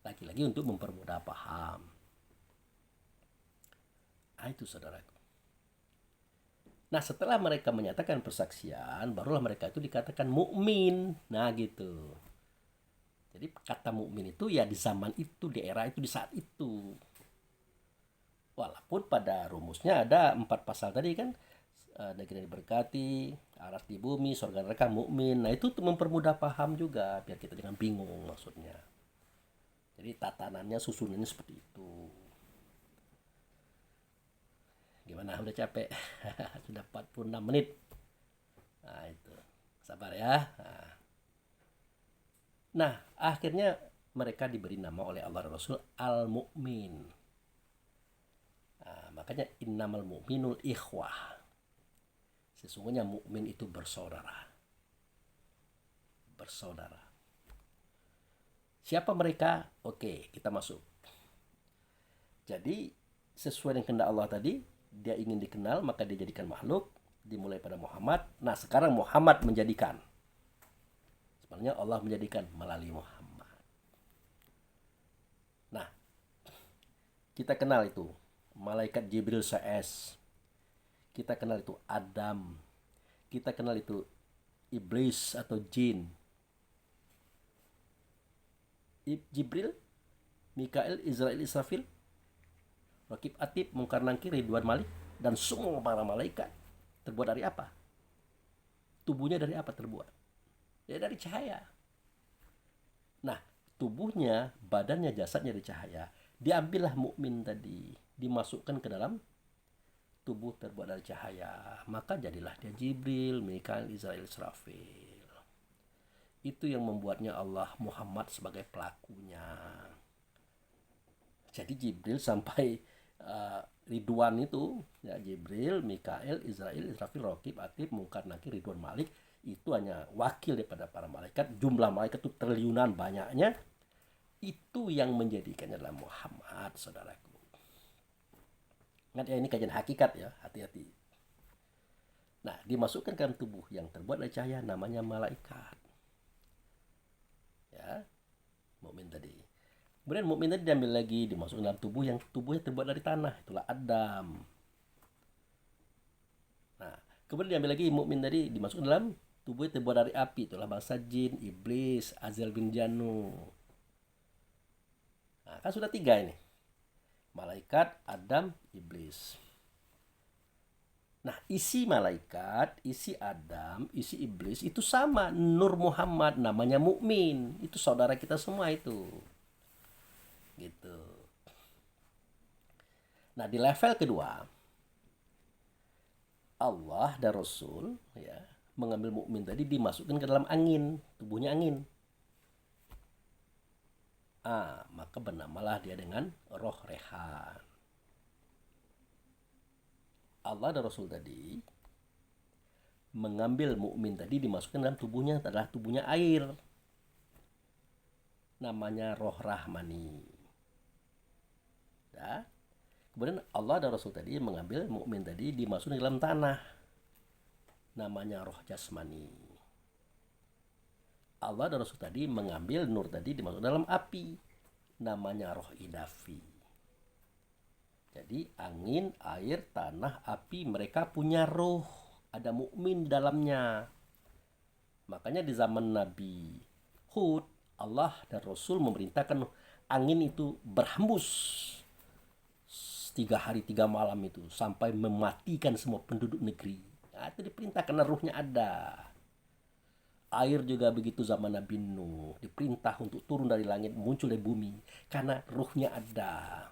Lagi-lagi untuk mempermudah paham. Itu saudaraku. Nah, setelah mereka menyatakan persaksian, barulah mereka itu dikatakan mukmin. Nah, gitu. Jadi kata mukmin itu ya di zaman itu, di era itu, di saat itu. Walaupun pada rumusnya ada 4 pasal tadi kan, negeri diberkati, aras di bumi, surga neraka, mukmin. Nah, itu untuk mempermudah paham juga biar kita jangan bingung maksudnya. Jadi tatanannya, susunannya seperti itu. Gimana, udah capek? Sudah 46 menit. Nah, itu. Sabar ya. Nah, akhirnya mereka diberi nama oleh Allah dan Rasul Al-Mu'min. Nah, makanya innamal mu'minul ikhwah. Sesungguhnya mukmin itu bersaudara. Bersaudara. Siapa mereka? Oke, kita masuk. Jadi, sesuai dengan kehendak Allah tadi, dia ingin dikenal, maka dia jadikan makhluk, dimulai pada Muhammad. Nah, sekarang Muhammad menjadikan. Sebenarnya Allah menjadikan melalui Muhammad. Nah, kita kenal itu malaikat Jibril CS. Kita kenal itu Adam. Kita kenal itu iblis atau jin. Jibril, Mikail, Israel, Israfil, Rakib, Atib, Mungkar, Nangkir, Ridwan, Malik, dan semua para malaikat terbuat dari apa? Tubuhnya dari apa terbuat? Ya dari cahaya. Nah, tubuhnya, badannya, jasadnya dari cahaya. Diambillah mukmin tadi, dimasukkan ke dalam tubuh terbuat dari cahaya. Maka jadilah dia Jibril, Mikail, Israel, Israfil. Itu yang membuatnya Allah Muhammad sebagai pelakunya. Jadi Jibril sampai Ridwan itu, ya Jibril, Mikail, Israel, Israfil, Rakib, Atib, Mungkar, Nakir, Ridwan, Malik, itu hanya wakil daripada para malaikat. Jumlah malaikat itu triliunan banyaknya. Itu yang menjadikannya adalah Muhammad, saudaraku. Ingat ya, ini kajian hakikat ya, hati-hati. Nah, dimasukkan ke dalam tubuh yang terbuat dari cahaya, namanya malaikat. Ya, mukmin tadi. Kemudian mukmin tadi diambil lagi, dimasukkan dalam tubuh yang tubuhnya terbuat dari tanah, itulah Adam. Nah, kemudian diambil lagi mukmin tadi, dimasukkan dalam tubuhnya terbuat dari api, itulah bangsa jin, iblis, Azal bin Janu. Nah, kan sudah 3 ini. Malaikat, Adam, iblis. Nah, isi malaikat, isi Adam, isi iblis itu sama. Nur Muhammad, namanya mukmin. Itu saudara kita semua itu. Gitu. Nah, di level kedua, Allah dan Rasul ya mengambil mukmin tadi dimasukkan ke dalam angin, tubuhnya angin. Maka bernamalah dia dengan Roh Rehan. Allah dan Rasul tadi mengambil mukmin tadi dimasukkan dalam tubuhnya, adalah tubuhnya air. Namanya Roh Rahmani. Ya. Kemudian Allah dan Rasul tadi mengambil mukmin tadi dimasukkan dalam tanah. Namanya Roh Jasmani. Allah dan Rasul tadi mengambil nur tadi dimasukkan dalam api. Namanya Roh Idafi. Jadi angin, air, tanah, api, mereka punya roh. Ada mukmin dalamnya. Makanya di zaman Nabi Hud, Allah dan Rasul memerintahkan angin itu berhembus 3 hari 3 malam itu sampai mematikan semua penduduk negeri. Nah, itu diperintah karena ruhnya ada. Air juga begitu zaman Nabi Nuh, diperintah untuk turun dari langit muncul dari bumi karena ruhnya ada.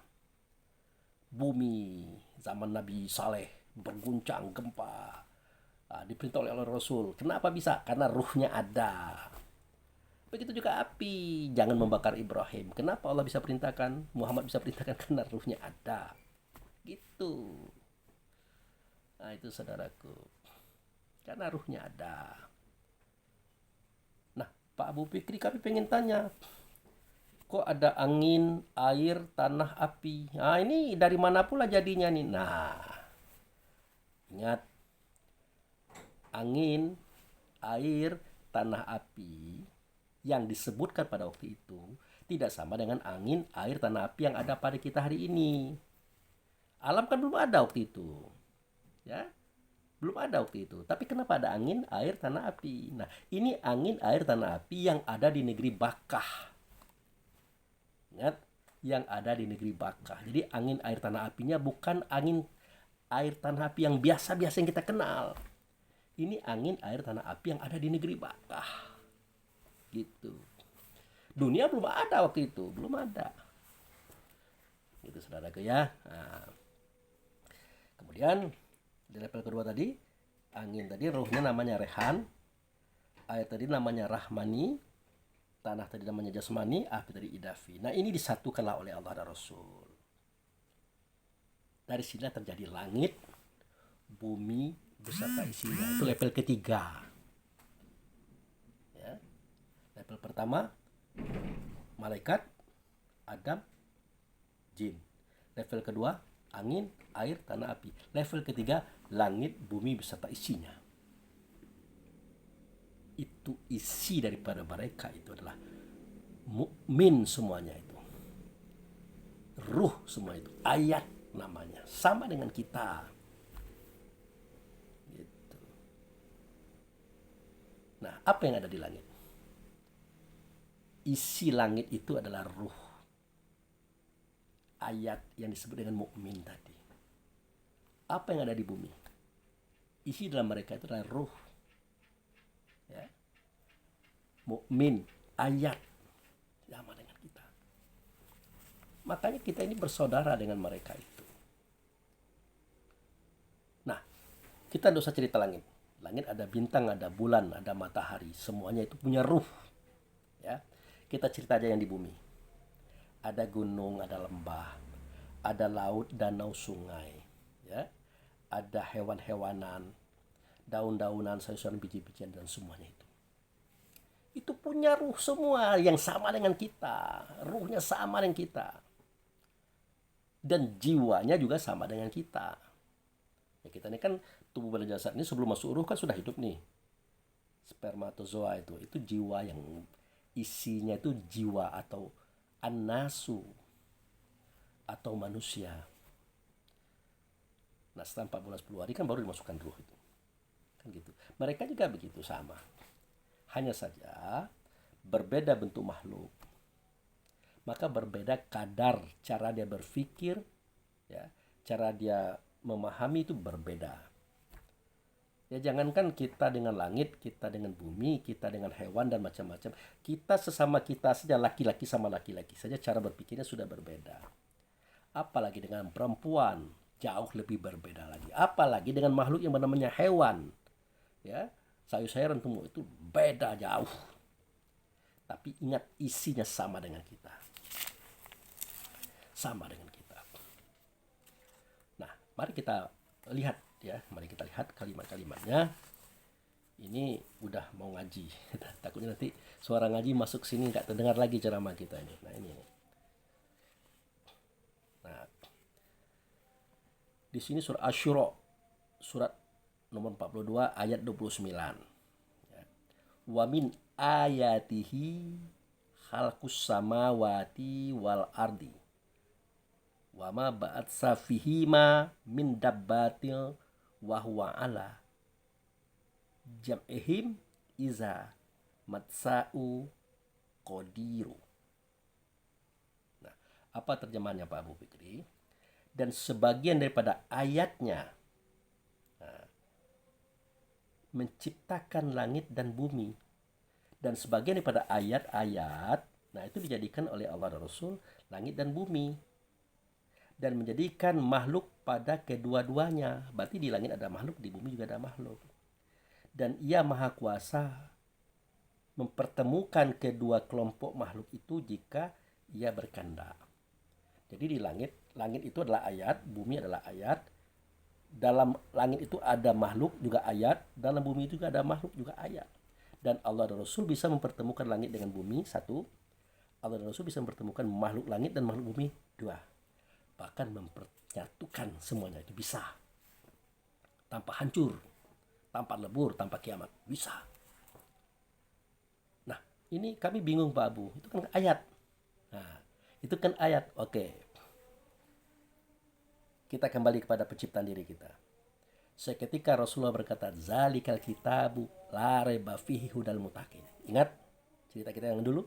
Bumi zaman Nabi Saleh berguncang gempa. Nah, diperintah oleh Rasul. Kenapa bisa? Karena ruhnya ada. Begitu juga api, jangan membakar Ibrahim. Kenapa Allah bisa perintahkan, Muhammad bisa perintahkan? Karena ruhnya ada. Gitu. Nah, itu saudaraku. Karena ruhnya ada. Nah, Pak Abu Fikri, kami pengen tanya, kok ada angin, air, tanah, api? Nah, ini dari mana pula jadinya nih? Nah, ingat, angin, air, tanah, api yang disebutkan pada waktu itu tidak sama dengan angin, air, tanah, api yang ada pada kita hari ini. Alam kan belum ada waktu itu. Ya, belum ada waktu itu. Tapi kenapa ada angin, air, tanah, api? Nah, ini angin, air, tanah, api yang ada di negeri Bakkah. Ingat, yang ada di negeri Bakkah. Jadi angin, air, tanah, apinya bukan angin, air, tanah, api yang biasa-biasa yang kita kenal. Ini angin, air, tanah, api yang ada di negeri Bakkah. Gitu. Dunia belum ada waktu itu, belum ada. Itu saudaraku ya. Nah, kemudian di level kedua tadi, angin tadi ruhnya namanya Rehan, air tadi namanya Rahmani, tanah tadi namanya Jasmani, api tadi Idafi. Nah, ini disatukanlah oleh Allah dan Rasul. Dari sini terjadi langit, bumi beserta isinya. Itu level ketiga. Ya. Level pertama malaikat, Adam, jin. Level kedua angin, air, tanah, api. Level ketiga langit, bumi beserta isinya. Itu isi daripada mereka itu adalah mukmin semuanya itu. Ruh semua itu. Ayat namanya. Sama dengan kita. Gitu. Nah, apa yang ada di langit? Isi langit itu adalah ruh. Ayat yang disebut dengan mukmin tadi. Apa yang ada di bumi? Isi dalam mereka itu adalah ruh. Ya. Mukmin, ayat sama dengan kita. Makanya kita ini bersaudara dengan mereka itu. Nah, kita tidak usah cerita langit. Langit ada bintang, ada bulan, ada matahari, semuanya itu punya ruh. Ya. Kita cerita aja yang di bumi. Ada gunung, ada lembah, ada laut, danau, sungai, ya. Ada hewan-hewanan, daun-daunan, sayur-sayuran, biji-bijian dan semuanya itu. Itu punya ruh semua yang sama dengan kita. Ruhnya sama dengan kita. Dan jiwanya juga sama dengan kita. Ya, kita ini kan tubuh pada jasad ini sebelum masuk ruh kan sudah hidup nih. Spermatozoa itu jiwa yang isinya itu jiwa atau an-nasu atau manusia. Nah, setelah 4 bulan 10 hari kan baru dimasukkan ruh itu. Kan gitu. Mereka juga begitu sama. Hanya saja berbeda bentuk makhluk. Maka berbeda kadar cara dia berpikir, ya, cara dia memahami itu berbeda. Ya, jangankan kita dengan langit, kita dengan bumi, kita dengan hewan dan macam-macam. Kita sesama kita saja, laki-laki sama laki-laki saja cara berpikirnya sudah berbeda. Apalagi dengan perempuan, jauh lebih berbeda lagi. Apalagi dengan makhluk yang namanya hewan. Ya, sayur-sayuran tumbuh itu beda jauh. Tapi ingat isinya sama dengan kita. Sama dengan kita. Nah, mari kita lihat ya, mari kita lihat kalimat-kalimatnya. Ini udah mau ngaji. Takutnya nanti suara ngaji masuk sini nggak terdengar lagi ceramah kita ini. Nah, ini. Nah, di sini surah Asy-Syura, surat nomor 42 ayat 29. Ya. Wa min ayatihi khalqus samawati wal ardi wa ma ba'atsa fihima min dabbatil wa huwa ala jam'ihim iza matsa'u qadiru. Apa terjemahannya Pak Abu Fikri? Dan sebagian daripada ayatnya menciptakan langit dan bumi. Dan sebagian daripada ayat-ayat, nah itu dijadikan oleh Allah dan Rasul langit dan bumi. Dan menjadikan makhluk pada kedua-duanya. Berarti di langit ada makhluk, di bumi juga ada makhluk. Dan ia maha kuasa mempertemukan kedua kelompok makhluk itu jika ia berkehendak. Jadi di langit itu adalah ayat, bumi adalah ayat. Dalam langit itu ada makhluk juga ayat, dalam bumi itu juga ada makhluk juga ayat. Dan Allah dan Rasul bisa mempertemukan langit dengan bumi, satu. Allah dan Rasul bisa mempertemukan makhluk langit dan makhluk bumi, dua. Bahkan mempernyatukan semuanya itu bisa. Tanpa hancur, tanpa lebur, tanpa kiamat, bisa. Nah, ini kami bingung Pak Abu, itu kan ayat. Nah, itu kan ayat, oke. Kita kembali kepada penciptaan diri kita. Seketika Rasulullah berkata, "Zalikal kitabu la raiba fihi hudal muttaqin." Ingat cerita kita yang dulu?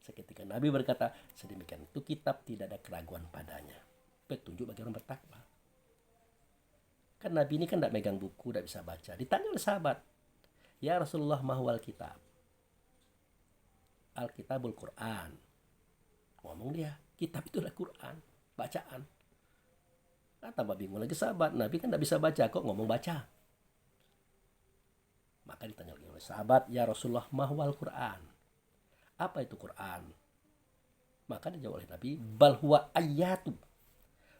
Seketika Nabi berkata, sedemikian itu kitab tidak ada keraguan padanya. Petunjuk bagi orang bertakwa. Kan Nabi ini kan tidak megang buku, tidak bisa baca. Ditanya oleh sahabat, "Ya Rasulullah, mahwal kitab?" Al-kitabul Quran. Ngomong dia, kitab itu adalah Quran, bacaan. Tambah bingung lagi sahabat, Nabi kan tidak bisa baca, kok ngomong baca. Maka ditanya lagi oleh sahabat, "Ya Rasulullah, mahwal Quran?" Apa itu Quran? Maka dijawab oleh Nabi, "Bal huwa ayatu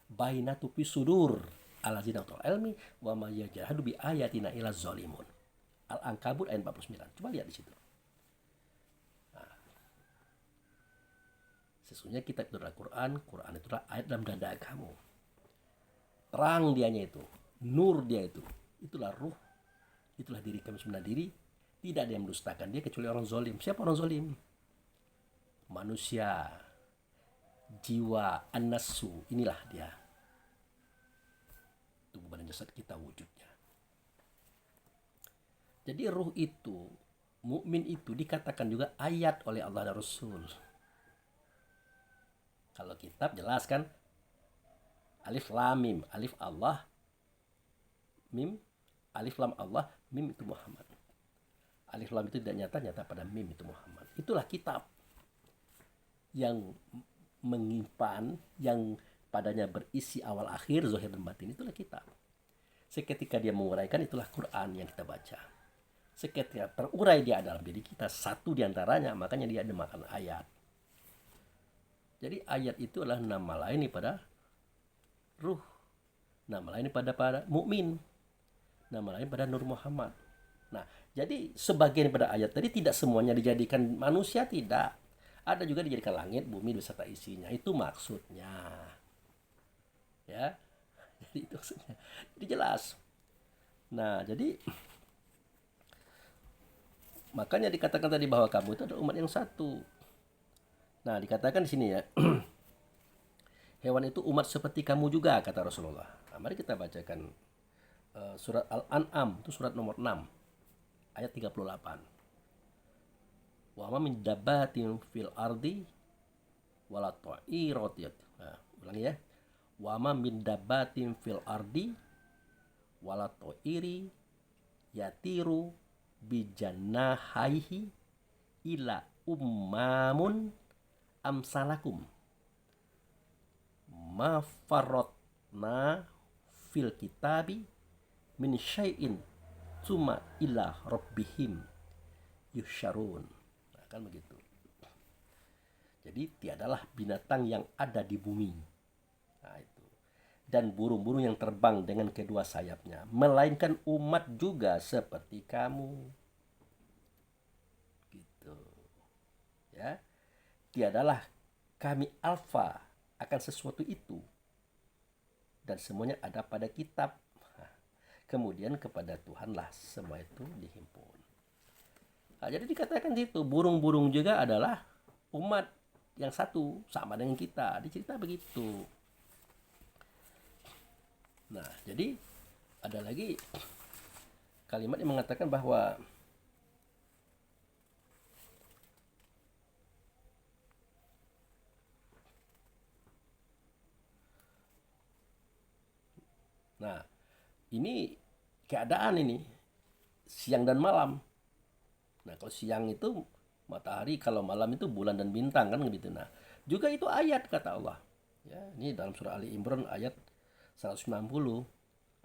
bainatu fi sudur allazina utul ilmi wa ma yajhadu bi ayatina ila zalimun." Al-Ankabut ayat 49. Coba lihat di situ. Nah, sesungguhnya kitab itu adalah Quran, Quran itu adalah ayat dalam dada kamu. Terang dianya itu, nur dia itu, itulah ruh, itulah diri kami sebenarnya diri. Tidak ada yang mendustakan dia kecuali orang zalim. Siapa orang zalim? Manusia, jiwa, an-nafsu, inilah dia. Tubuh badan jasad kita wujudnya. Jadi ruh itu, mukmin itu dikatakan juga ayat oleh Allah dan Rasul. Kalau kitab jelas kan, alif lam mim, alif Allah, mim, alif lam Allah, mim itu Muhammad. Alif lam itu tidak nyata pada mim itu Muhammad. Itulah kitab yang menyimpan, yang padanya berisi awal akhir, zahir dan batin, itulah kitab. Seketika dia menguraikan, itulah Quran yang kita baca. Seketika terurai dia dalam diri kita, satu diantaranya, makanya dia dinamakan ayat. Jadi ayat itu adalah nama lain pada ruh, nama lain pada mukmin, nama lain pada Nur Muhammad. Nah, jadi sebagian pada ayat tadi tidak semuanya dijadikan manusia, tidak. Ada juga dijadikan langit, bumi beserta isinya. Itu maksudnya. Ya. Jadi itu maksudnya. Jadi jelas. Nah, jadi makanya dikatakan tadi bahwa kamu itu adalah umat yang satu. Nah, dikatakan di sini ya. Hewan itu umat seperti kamu juga, kata Rasulullah. Nah, mari kita bacakan surat Al-An'am, itu surat nomor 6, ayat 38. Wa ma min dabbatin fil ardi wala ta'iratit. Nah, ulangi ya. Wa ma min dabbatin fil ardi wala ta'iri yatiru bijannahaihi ila ummamun amsalakum ma farratna fil kitabi min syai'in summa ila rabbihim yusyarun. Nah, kan begitu. Jadi tiadalah binatang yang ada di bumi. Nah, itu. Dan burung-burung yang terbang dengan kedua sayapnya, melainkan umat juga seperti kamu. Gitu. Ya. Tiadalah kami alfa akan sesuatu itu, dan semuanya ada pada kitab. Kemudian kepada Tuhanlah semua itu dihimpun. Nah, jadi dikatakan situ burung-burung juga adalah umat yang satu, sama dengan kita. Dicerita begitu. Nah, jadi ada lagi kalimat yang mengatakan bahwa Nah, ini keadaan ini siang dan malam. Nah, kalau siang itu matahari, kalau malam itu bulan dan bintang kan gitu. Nah, juga itu ayat kata Allah. Ya, ini dalam surah Ali Imran ayat 190.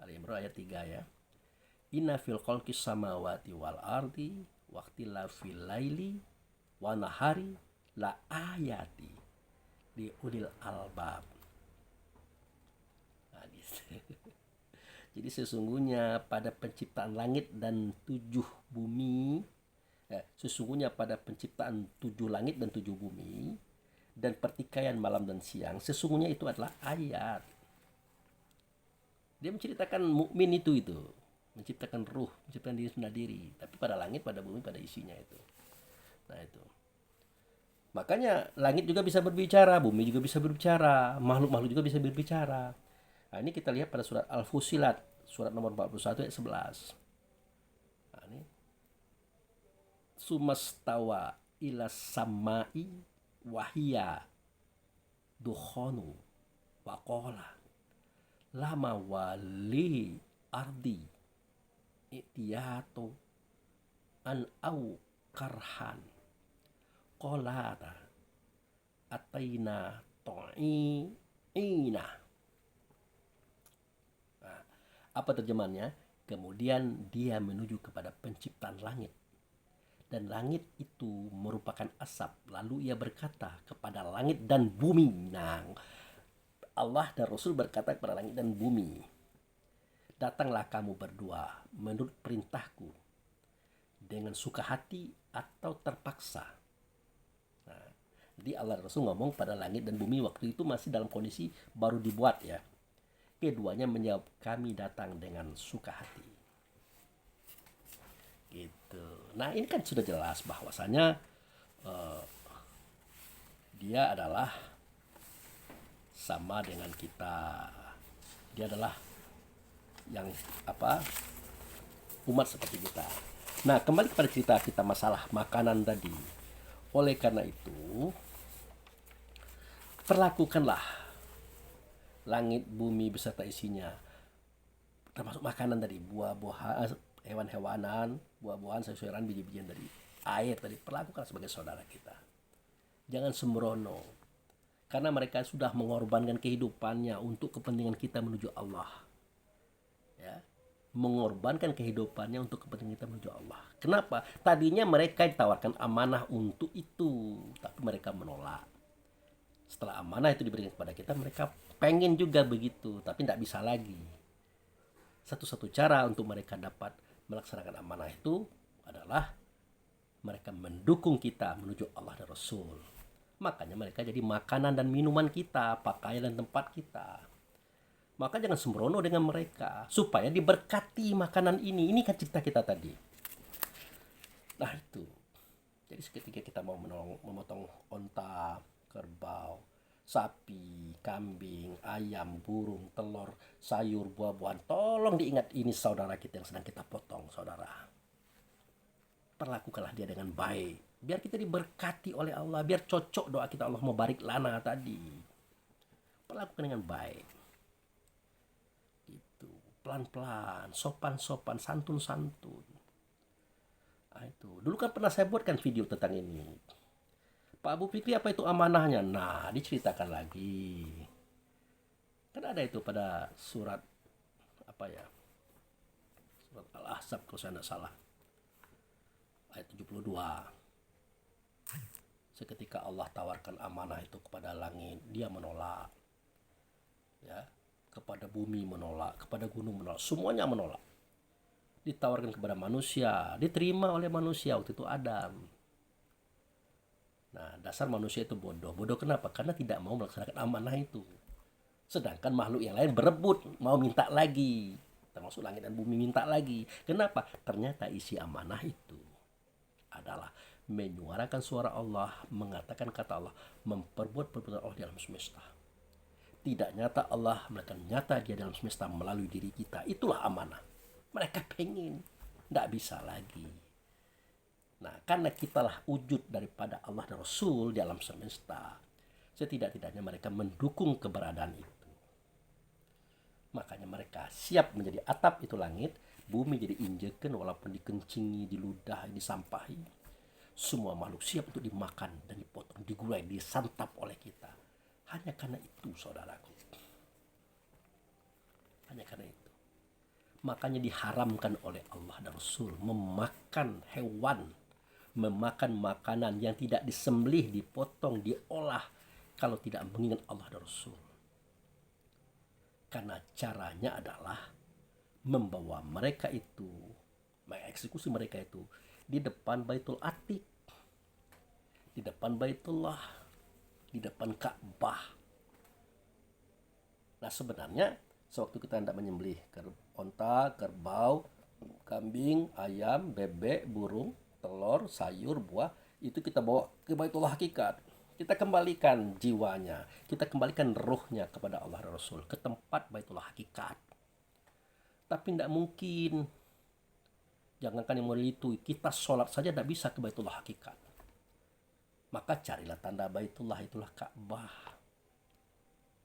Ali Imran ayat 3 ya. Inna fil khalqis samawati wal ardi waqtilafil laili wa nahari la ayati li ulil albab. Nah, gitu. Jadi sesungguhnya pada penciptaan langit dan 7 bumi, sesungguhnya pada penciptaan 7 langit dan 7 bumi dan pertikaian malam dan siang, sesungguhnya itu adalah ayat. Dia menceritakan mukmin itu, menciptakan ruh, menciptakan diri sendiri, tapi pada langit, pada bumi, pada isinya itu. Nah itu. Makanya langit juga bisa berbicara, bumi juga bisa berbicara, makhluk-makhluk juga bisa berbicara. Nah, ini kita lihat pada surat Al-Fusilat, surat nomor 41 ayat 11. Nah, ini sumastawa ila samai wahia dukhonu waqala lama wali ardi itiyato an au karhan qolata ataina to'ina. Nah, apa terjemahannya? Kemudian dia menuju kepada penciptaan langit, dan langit itu merupakan asap. Lalu ia berkata kepada langit dan bumi. Nah, Allah dan Rasul berkata kepada langit dan bumi, datanglah kamu berdua menurut perintahku dengan suka hati atau terpaksa. Nah, jadi Allah dan Rasul ngomong pada langit dan bumi waktu itu masih dalam kondisi baru dibuat ya. Keduanya menjawab, kami datang dengan suka hati. Gitu. Nah, ini kan sudah jelas bahwasanya dia adalah sama dengan kita. Dia adalah yang umat seperti kita. Nah, kembali kepada cerita kita masalah makanan tadi. Oleh karena itu, perlakukanlah langit, bumi beserta isinya, termasuk makanan tadi, buah-buahan, hewan-hewanan, buah-buahan, sayur-sayuran, biji-bijian tadi, air tadi, perlakukan sebagai saudara kita. Jangan sembrono. Karena mereka sudah mengorbankan kehidupannya untuk kepentingan kita menuju Allah. Ya, mengorbankan kehidupannya untuk kepentingan kita menuju Allah. Kenapa? Tadinya mereka ditawarkan amanah untuk itu, tapi mereka menolak. Setelah amanah itu diberikan kepada kita, mereka pengen juga begitu, tapi tidak bisa lagi. Satu-satu cara untuk mereka dapat melaksanakan amanah itu adalah mereka mendukung kita menuju Allah dan Rasul. Makanya mereka jadi makanan dan minuman kita, pakaian dan tempat kita. Maka jangan sembrono dengan mereka, supaya diberkati makanan ini. Ini kan cerita kita tadi. Nah itu. Jadi ketika kita mau memotong onta, kerbau, sapi, kambing, ayam, burung, telur, sayur, buah-buahan, tolong diingat ini saudara kita yang sedang kita potong, saudara. Perlakukanlah dia dengan baik. Biar kita diberkati oleh Allah, biar cocok doa kita, Allah mau barik lana tadi. Perlakukan dengan baik. Gitu. Pelan-pelan, sopan-sopan, santun-santun. Nah, itu. Dulu kan pernah saya buatkan video tentang ini. Pak Abu Fikri, apa itu amanahnya? Nah, diceritakan lagi. Kan ada itu pada surat Surat Al-Ahzab kalau saya tidak salah. Ayat 72. Seketika Allah tawarkan amanah itu kepada langit, dia menolak. Ya, kepada bumi menolak, kepada gunung menolak, semuanya menolak. Ditawarkan kepada manusia, diterima oleh manusia waktu itu Adam. Nah, dasar manusia itu bodoh. Bodoh kenapa? Karena tidak mau melaksanakan amanah itu. Sedangkan makhluk yang lain berebut, mau minta lagi. Termasuk langit dan bumi minta lagi. Kenapa? Ternyata isi amanah itu adalah menyuarakan suara Allah, mengatakan kata Allah, memperbuat perbuatan Allah di alam semesta. Tidak nyata Allah, melainkan nyata dia dalam semesta melalui diri kita. Itulah amanah. Mereka pengen, tidak bisa lagi. Nah, karena kitalah wujud daripada Allah dan Rasul di alam semesta, setidak-tidaknya mereka mendukung keberadaan itu. Makanya mereka siap menjadi atap itu langit, bumi jadi injekan walaupun dikencingi, diludah, disampahi. Semua makhluk siap untuk dimakan dan dipotong, digulai, disantap oleh kita. Hanya karena itu, saudaraku. Hanya karena itu. Makanya diharamkan oleh Allah dan Rasul memakan hewan, memakan makanan yang tidak disembelih, dipotong, diolah kalau tidak mengingat Allah dan Rasul. Karena caranya adalah membawa mereka itu, mengeksekusi mereka itu di depan Baitul Atiq, di depan Baitullah, di depan Ka'bah. Nah sebenarnya sewaktu kita hendak menyembelih onta, kerbau, kambing, ayam, bebek, burung, telur, sayur, buah, itu kita bawa ke Baitullah Hakikat. Kita kembalikan jiwanya, kita kembalikan ruhnya kepada Allah dan Rasul, ke tempat Baitullah Hakikat. Tapi tidak mungkin, jangankan yang model itu, kita sholat saja tidak bisa ke Baitullah Hakikat. Maka carilah tanda Baitullah, itulah Ka'bah.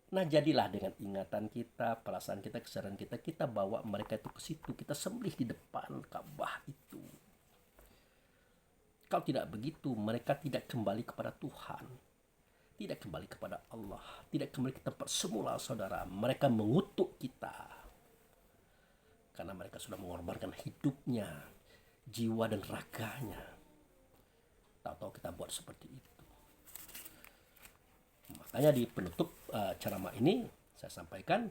Nah jadilah dengan ingatan kita, perasaan kita, kesadaran kita, kita bawa mereka itu ke situ, kita sembelih di depan Ka'bah itu. Kalau tidak begitu, mereka tidak kembali kepada Tuhan, tidak kembali kepada Allah, tidak kembali ke tempat semula, saudara. Mereka mengutuk kita karena mereka sudah mengorbankan hidupnya, jiwa dan raganya. Tahu-tahu kita buat seperti itu. Makanya di penutup ceramah ini saya sampaikan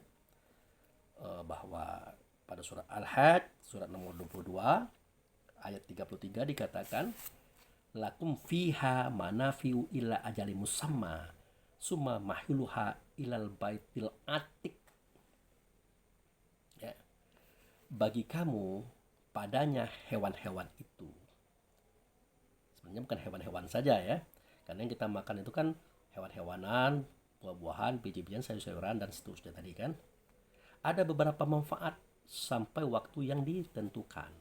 bahwa pada surat Al-Hajj, surat nomor 22, ayat 33 dikatakan, lakum fiha manafi'u illa ajali musamma summa mahiluha ilal baitil atiq. Ya. Bagi kamu padanya hewan-hewan itu. Sebenarnya bukan hewan-hewan saja ya. Karena yang kita makan itu kan hewan-hewanan, buah-buahan, biji-bijian, sayur-sayuran dan seterusnya tadi kan. Ada beberapa manfaat sampai waktu yang ditentukan.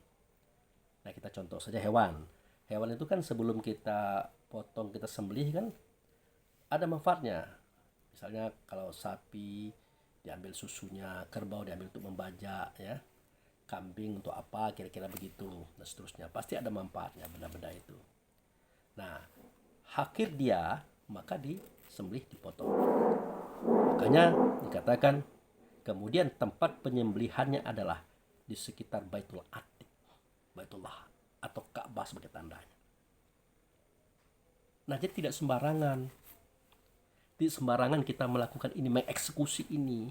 Nah, kita contoh saja hewan. Hewan itu kan sebelum kita potong, kita sembelih kan ada manfaatnya. Misalnya kalau sapi diambil susunya, kerbau diambil untuk membajak ya. Kambing untuk apa, kira-kira begitu dan seterusnya. Pasti ada manfaatnya benda-benda itu. Nah, akhir dia maka disembelih, dipotong. Makanya dikatakan kemudian tempat penyembelihannya adalah di sekitar Baitul Atiq, Baitullah atau Ka'bah sebagai tandanya. Nah, jadi tidak sembarangan. Tidak sembarangan kita melakukan ini, mengeksekusi ini.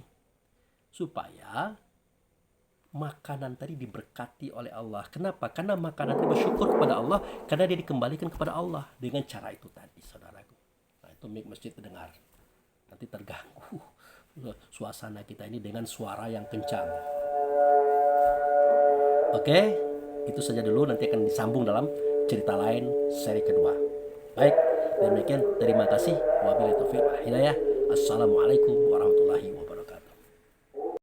Supaya makanan tadi diberkati oleh Allah. Kenapa? Karena makanan tadi bersyukur kepada Allah, karena dia dikembalikan kepada Allah dengan cara itu tadi, saudaraku. Nah, itu mic masjid terdengar. Nanti terganggu suasana kita ini dengan suara yang kencang. Oke, itu saja dulu, nanti akan disambung dalam cerita lain seri kedua. Baik, demikian terima kasih. Wabillahi taufiq wal hidayah. Assalamualaikum warahmatullahi wabarakatuh.